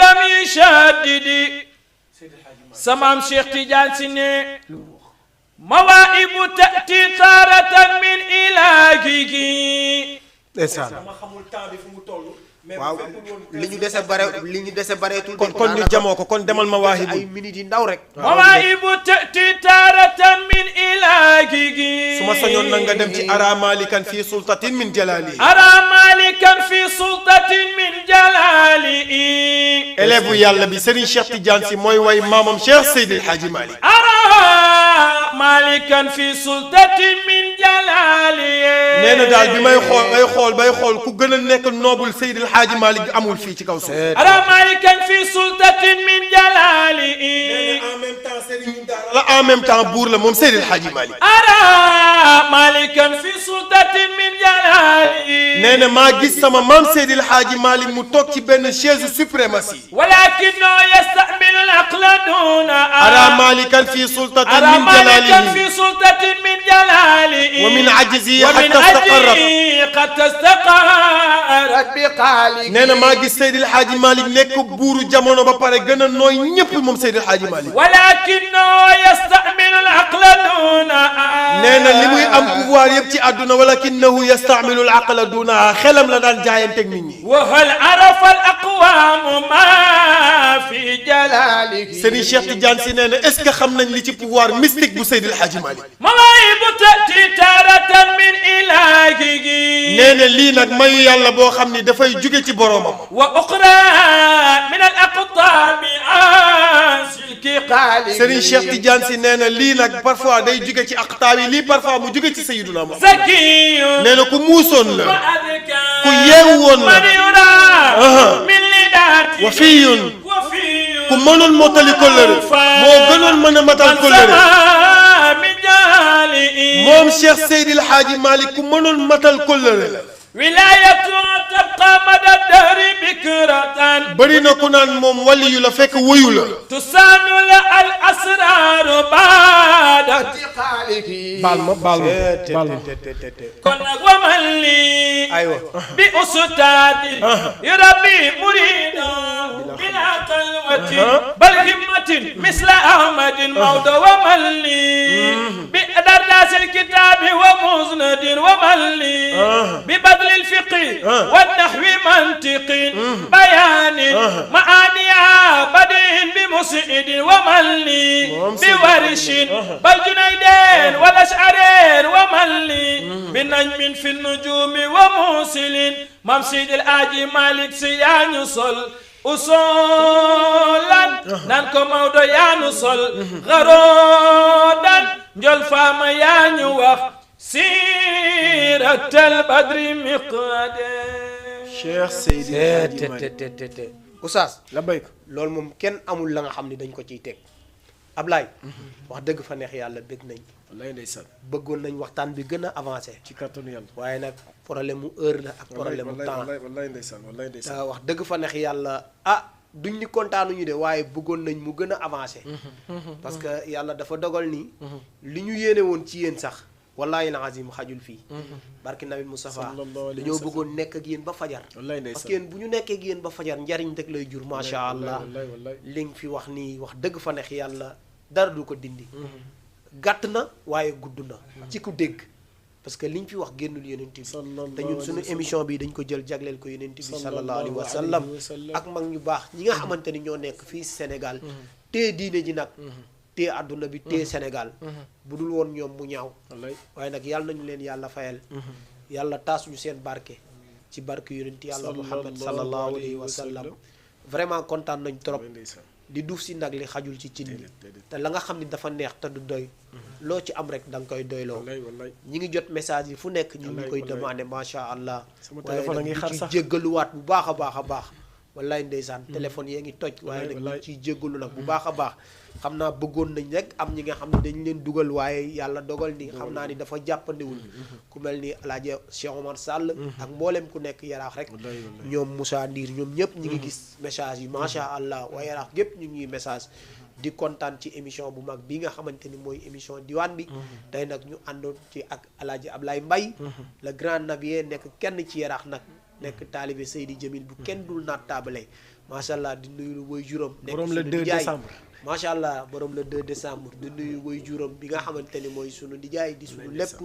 [SPEAKER 1] lam yushaddidi samaam Cheikh Tidiane si ne mawaa'ibu ta'ti taratan min ilaahihi
[SPEAKER 3] ndeysaan
[SPEAKER 4] dama xamul temps bi fu mu toll
[SPEAKER 3] waaw li ñu dese bareetul.
[SPEAKER 4] kon ñu jamoo ko kon demal Mawaahibu
[SPEAKER 3] ay minutes yi ndaw rek.
[SPEAKER 1] Mawaahibu tati taratan min ilahihi.
[SPEAKER 4] su ma sañoon na nga dem ci ara malikan fi sultatin min jalali.
[SPEAKER 1] ara malikan fi sultatin min jalali.
[SPEAKER 4] élève bu yàlla bi Serigne Cheikh Tidiane Sy mooy way maamam Cheikh Seydi El Hadji Malick.
[SPEAKER 1] ara malikan fi sultatin min jalali.
[SPEAKER 4] nee na daal bi may xool bay xool ku gën a nekk noble Seydi El Hadji Malick bi amul fii ci kaw suuf.
[SPEAKER 1] ara malikan fi sultatin min jalali.
[SPEAKER 4] en même temps Serigne la en même temps buur la moom Seydi El Hadji Malick.
[SPEAKER 1] ara malikan fi sultatin min jalali.
[SPEAKER 4] nee na maa gis sama maam Seydi El Hadji Malick mu toog ci benn chaise suprématie.
[SPEAKER 1] ولكنه يستعمل العقل دون
[SPEAKER 4] أرى مالكا في سلطة
[SPEAKER 1] أرى
[SPEAKER 4] من
[SPEAKER 1] مالكا
[SPEAKER 4] جلاله
[SPEAKER 1] في سلطة من جلاله
[SPEAKER 4] ومن عجزه
[SPEAKER 1] ومن
[SPEAKER 4] حتى استقرت.
[SPEAKER 1] عجزه قد استقرت بقاله.
[SPEAKER 4] nee na maa gis Seydi El Hadji Malick nekk buuru jamono ba pare gën a nooy ñëpp moom Seydi El Hadji Malick.
[SPEAKER 1] ولكنه يستعمل العقل دون
[SPEAKER 4] nee na li muy am pouvoir yëpp ci àdduna walakinahu yastamilu al aqla dunaha xelam la daan jaayanteeg nit ñi.
[SPEAKER 1] وهل عرف الأقوام ما في جلاله.
[SPEAKER 4] Serigne Cheikh Tidiane Sy nee na est-ce que xam nañ li ci pouvoir mystique bu Seydi El Hadji Malick.
[SPEAKER 1] مواهب تأتي تارة من إلهه.
[SPEAKER 4] nee na lii nag mayu yàlla boo xam ni dafay jóge ci boromam.
[SPEAKER 1] وأخرى من الأقطاب عن سلك قاله.
[SPEAKER 4] Serigne Cheikh Tidiane Sy nee na lii nag parfois day jóge ci aqtaab yi lii parfois mu jóge ci Sayyiduna Muhammad.
[SPEAKER 1] زكي
[SPEAKER 4] nee na ku muusoon la.
[SPEAKER 1] وأذكى
[SPEAKER 4] ku yeewu woon la.
[SPEAKER 1] من يرى من لداته.
[SPEAKER 4] wafiyun
[SPEAKER 1] وفي
[SPEAKER 4] ku mënoon mottali kóllëre moo gënoon mën a matal kóllëre.
[SPEAKER 1] من جاله.
[SPEAKER 4] moom Cheikh Seydi El Hadji Malick ku mënoon matal kóllëre la.
[SPEAKER 1] ولايته تبقى مدى الدهر بكرة.
[SPEAKER 4] bëri na ku naan moom waliyu la fekk wuyu la.
[SPEAKER 1] تسان لها الأسرار بعد انتقاله.
[SPEAKER 4] baal ma
[SPEAKER 1] كن ومن لي
[SPEAKER 3] aywa
[SPEAKER 1] بأستاذ يربي مريدا بلا قلوة بل همة مثل أحمد موضى ومن لي بأدرس الكتاب ومسند ومن لي ببذل الفقه والنحو منطق بيان معانيها بدء بمسعد ومن لي بورش بل جنيدين والأشعرين ومن لي بنجم في النجوم وموصل ممسيد الآجي مالك سيان يصل أصولا نانكو موضو يان يصل غرودا نجل فاما يان يوخ سيرة البدر مقادة.
[SPEAKER 4] Cheikh Seydi El Hadji Malick.
[SPEAKER 3] Oustaz
[SPEAKER 4] la béy ko.
[SPEAKER 3] loolu moom kenn amul la nga xam ni dañ ko ciy teg Ablaye wax dëgg fa neex yàlla bëgg nañ.
[SPEAKER 4] wallaay ndeysaan.
[SPEAKER 3] bëggoon nañ waxtaan bi gën a avancé.
[SPEAKER 4] ci kàttanu yàlla.
[SPEAKER 3] waaye nag problème mu heure la ak problème mu temps.
[SPEAKER 4] wallaay ndeysaan wallaay ndeysaan.
[SPEAKER 3] wax dëgg fa neex yàlla duñ ni kontaanuñu de waaye bëggoon nañ mu gën a avancé. parce que yàlla dafa dogal ni. li ñu yéene woon ci yéen sax. wallahi alazim xajul fii. barki Nabi Moustapha dañoo bëggoon nekk ak yéen ba fajar.
[SPEAKER 4] wallaay ndeysaan
[SPEAKER 3] parce que yéen bu ñu nekkee ak yéen ba fajar njariñ rek lay jur macha allah. li nga fi wax nii wax dëgg fa neex yàlla dara du ko dindi. gàtt na waaye gudd na. ci ku dégg parce que liñ fi wax génnul yonent bi te ñun suñu émission bi dañ ko jël jagleel ko yonent bi sallallahu alayhi wa sallam ak mag ñu baax ñi nga xamante ni ñoo nekk fii Sénégal te diine ji nag. te àdduna bi te Sénégal bu dul woon ñoom mu ñaaw waaye nag yàlla nañu leen yàlla fayal yàlla taas ñu seen barke ci barke yonent yàlla Muhammad sallallahu alayhi wa sallam vraiment kontaan nañ trop di duuf si nag li xajul ci cin li te la nga xam ni dafa neex te du doy loo ci am rek da nga koy doyloo ñi ngi jot message yi fu nekk ñu ngi koy demandé macha allah waaye nag ñu ci jéggaluwaat bu baax a baax a baax wallaay ndeysaan téléphone yee ngi toj waaye nag ñu ciy jéggalu nag bu baax a baax xam naa bëggoon nañ rek am ñi nga xam ne dañ leen dugal waaye yàlla dogal ni xam naa ni dafa jàppandiwul ku mel ni Alaaji Cheikh Omar Sall ak mboolem ku nekk yaraax rek ñoom Moussa Ndiir ñoom ñëpp ñi ngi gis message yi macha allah waa yaraax gépp ñu ngi message di kontaan ci émission bu mag bi nga xamante ni mooy émission diwaan bi tey nag ñu àndoon ci ak Alaaji Ablaye Mbaye le grand navier nekk kenn ci yaraax nag nekk taalibe Seydi Jamil bu kenn dul naat taabale macha allah di nuyu woy juróom nekk
[SPEAKER 4] borom le 2 décembre
[SPEAKER 3] macha allah borom le 2 décembre di nuyu woy juróom bi nga xamante ni mooy sunu nijaay di sunu lépp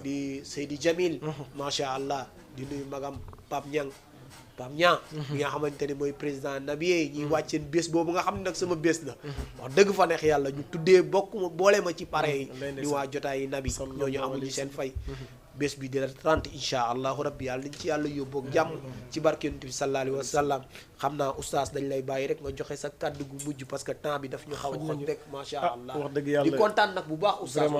[SPEAKER 3] di Seydi Jamil macha allah di nuyu magam Pape Niang Pape Niang mi nga xamante ni mooy président Nabiye ñuy wàcceen bés boobu nga xam ne nag sama bés la wax dëgg fa neex yàlla ñu tuddee bokk ma boole ma ci pare yi ni waa jotaay yi Nabi ñooñu amuñu seen fay bés bi dina 30 incha allahu rabbi yàlla nañ ci yàlla yóbboog jàmm ci barke Yonent bi sallallahu alayhi wa sallam xam naa oustaz dañ lay bàyyi rek nga joxe sa kàddu gu mujj parce que temps bi daf ñu xaw a xoj rek macha allah
[SPEAKER 4] wax dëgg yàlla
[SPEAKER 3] di kontaan nag bu baax oustaz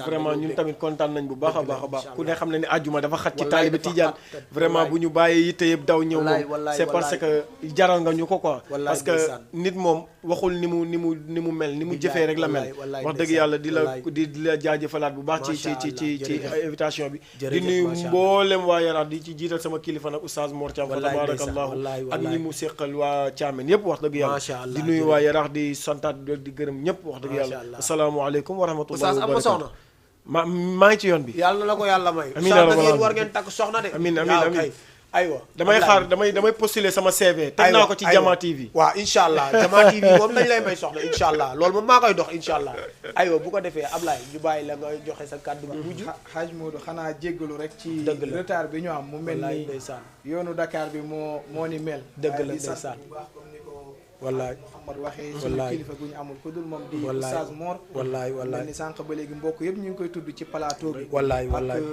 [SPEAKER 4] vraiment ñun tamit kontaan nañ bu baax a baax ku ne xam ne ni àjjuma dafa xat ci taalibe Tijaan vraiment bu ñu bàyyee yitte yëpp daw ñëw moom c'est parce que jaral nga ñu ko quoi parce que nit moom waxul ni mu mel ni mu jëfee rek la mel wax dëgg yàlla di la jaajëfalaat bu baax ci invitation bi di nuyu mboolem waa Yaraax di ci jiital sama kilifa nag oustaz Mor Thiam fa tabarakallahu ak ñi mu seqal waa Thiamène yëpp wax dëgg yàlla di nuyu waa Yaraax di santaat di gërëm ñëpp wax dëgg yàlla asalaamaaleykum wa rahmatullahi wa barakatuh maa ngi ci yoon bi
[SPEAKER 3] yàlla na ko yàlla may
[SPEAKER 4] amiin amiin
[SPEAKER 3] war ngeen takk soxna de
[SPEAKER 4] amiin
[SPEAKER 3] aywa
[SPEAKER 4] damay xaar damay postuler sama CV teg naa ko ci Jama TV
[SPEAKER 3] waaw incha allah Jama TV moom dañ lay may soxna incha allah loolu moom maa koy dox incha allah aywa bu ko defee Ablaye ñu bàyyi la nga joxe sa kàddu bu mujj
[SPEAKER 5] Hadj Modou xanaa jéggalu rek ci retard bi ñu am mu mel ni
[SPEAKER 3] ndeysaan
[SPEAKER 5] yoonu Dakar bi moo ni mel
[SPEAKER 3] dëgg la ndeysaan wallaay
[SPEAKER 5] Mouhamad waxee suñu kilifa gu ñu amul ku dul moom di Oustaz Mor
[SPEAKER 3] wallaay
[SPEAKER 5] ni sànq ba léegi mbokk yëpp ñu ngi koy tudd ci plateau bi
[SPEAKER 3] wallaay
[SPEAKER 5] ak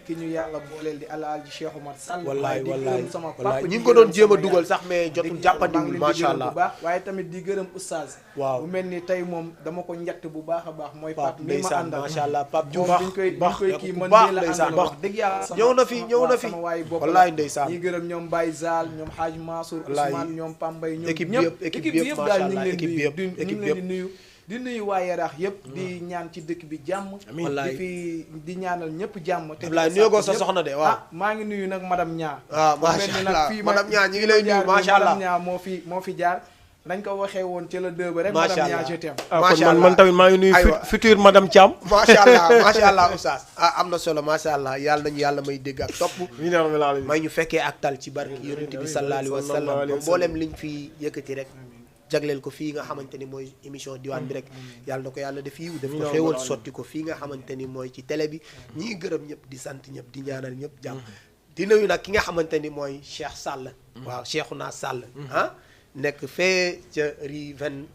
[SPEAKER 5] ki ñu yàlla booleel di Alaaji Cheikh Oumar Sall
[SPEAKER 3] wallaay
[SPEAKER 5] sama papa
[SPEAKER 3] ñi ngi ko doon jéem a dugal sax mais jotul jàppandiwul macha allah
[SPEAKER 5] bu baax waaye tamit di gërëm Oustaz
[SPEAKER 3] waaw
[SPEAKER 5] bu mel ni tey moom dama ko njett bu baax a baax mooy Pape mi ma àndal
[SPEAKER 3] macha allah Pape Diouf
[SPEAKER 5] biñ koy kii mën nii la àndal wax dëgg yàlla
[SPEAKER 3] ñëw na fi
[SPEAKER 5] sama waaye bopp
[SPEAKER 3] wallaay ndeysaan
[SPEAKER 5] ñi gërëm ñoom Baye Zal ñoom Hadj Mansour Ousmane ñoom Pambay ñoom
[SPEAKER 3] équipe bi yëpp daal ñu
[SPEAKER 5] ngi leen di nuyu di nuyu waa Yaraax yëpp di ñaan ci dëkk bi jàmm di ñaanal ñëpp jàmm te
[SPEAKER 3] Ablaye nuyoo ko sa soxna de waaw
[SPEAKER 5] maa ngi nuyu nag madame Nia
[SPEAKER 3] macha allah madame Nia ñi ngi lay nuyu macha allah
[SPEAKER 5] madame Nia moo fi jaar nañ ko waxee woon ci la 2 ba rek madame Nia je t'aime
[SPEAKER 3] macha allah
[SPEAKER 4] man tamit maa ngi nuyu future madame Thiam
[SPEAKER 3] macha allah oustaz am na solo macha allah yàlla nañu yàlla may dégg ak topp may ñu fekkee ak tal ci barke yonent bi sallallahu alayhi wa sallam ba mboolem liñ fi yëkkati rek jagleel ko fii nga xamante ni mooy émission diwaan bi rek yàlla na ko yàlla def yiw def ko xéewal sotti ko fii nga xamante ni mooy ci télé bi ñi ngi gërëm ñëpp di sant ñëpp di ñaanal ñëpp jàmm di nuyu nag ki nga xamante ni mooy Cheikh Sall waaw Cheikhouna Sall nekk fee ca rue 23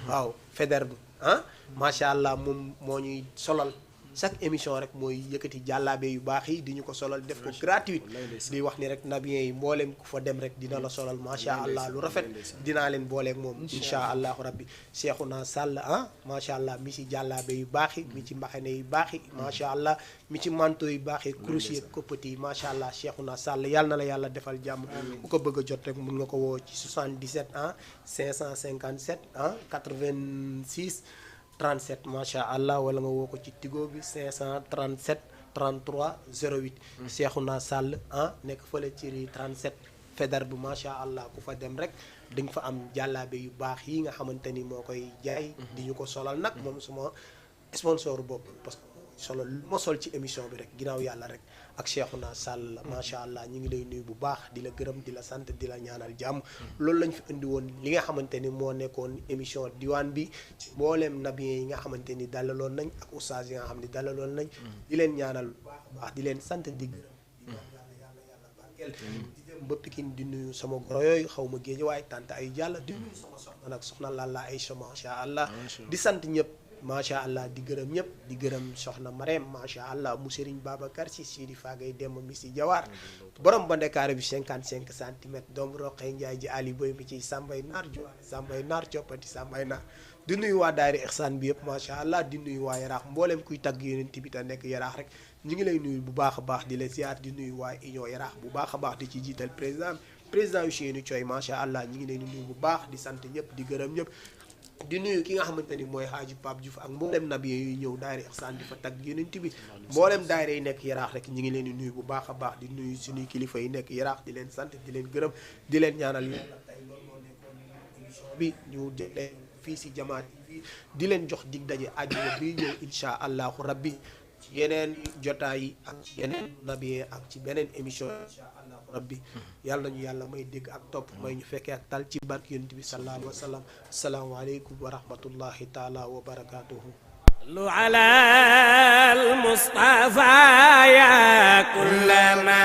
[SPEAKER 3] waaw Faidherbe macha allah moom moo ñuy solal chaque émission rek mooy yëkkati jàllaabe yu baax yi di ñu ko solal def ko gratuite di wax ni rek nabiyen yi mbooleem ku fa dem rek dina la solal macha allah lu rafet dinaa leen booleeg moom insha allahu rabbi Cheikhouna Sall macha allah mi ci jàllaabe yu baax yi mi ci mbaxane yu baax yi macha allah mi ci manto yu baax yi kurus yi koppati yi macha allah Cheikhouna Sall yàlla na la yàlla defal jàmm ku ko bëgg a jot rek mun nga ko woo ci 77 557 86 37 macha allah wala nga woo ko ci tigo bi 537 33 08 Cheikhouna Sall nekk fële ci 37 Faidherbe bu macha allah ku fa dem rek di nga fa am jàllaabe yu baax yi nga xamante ni moo koy jaay di ñu ko solal nag moom suma sponsor bopp parce que solo lu ma sol ci émission bi rek ginnaaw yàlla rek ak Cheikhouna Sall macha allah ñu ngi lay nuyu bu baax di la gërëm di la sant di la ñaanal jàmm loolu lañ fi indi woon li nga xamante ni moo nekkoon émission diwaan bi mbooleem nabiyen yi nga xamante ni dalaloon nañ ak oustaz yi nga xam ne dalaloon nañ di leen ñaanal bu baax di leen sant di gërëm yàlla barkeel di dem ba Pikine di nuyu sama goro yooyu xaw ma géej waaye tante ay jàll di nuyu sama soxna nag soxna Lalla Aïcha macha allah di sant ñëpp macha allah di gërëm ñëpp di gërëm soxna Marème macha allah mu Serigne Babacar si Sidi Fagay dem mi si Jawaar borom ba Ndakaar bi 55 centimètres doomu Roqee Njaay ji Ali Boy mi ci Sambay Naar Jowaar Sambay Naar coppati Sambay Naar di nuyu waa daayira Ihsaan bi yëpp macha allah di nuyu waa Yaraax mboolem kuy tagg Yonent bi te nekk Yaraax rek ñu ngi lay nuyu bu baax a baax di la ziar di nuyu waa Union Yaraax bu baax a baax di ci jiital président Ousseynou Thioye macha allah ñu ngi leen di nuyu bu baax di sant ñëpp di gërëm ñëpp di nuyu ki nga xamante ni mooy Hadji Pape Diouf ak mboolem nabiye yu ñëw daayira Ihsaan di fa tagg Yonent bi mboolem daayira yi nekk Yaraax rek ñu ngi leen di nuyu bu baax a baax di nuyu suñuy kilifa yi nekk Yaraax di leen sant di leen gërëm di leen ñaanal yàlla tey loolu moo nekkoon émission bi ñu jëlee fii si Jama TV di leen jox dig daje àjjuma bi ñëw insha allahu rabbi ci yeneen jotaay yi ak ci yeneen nabiye ak ci beneen émission insha allahu rabbi yàlla nañu yàlla may dégg ak topp may ñu fekkee ak tal ci barke Yonent bi sallallahu alayhi wa sallam assalaamu aleykum wa rahmatullahi taala wa barakatuhu
[SPEAKER 1] lu ala al Mustafa ya kullama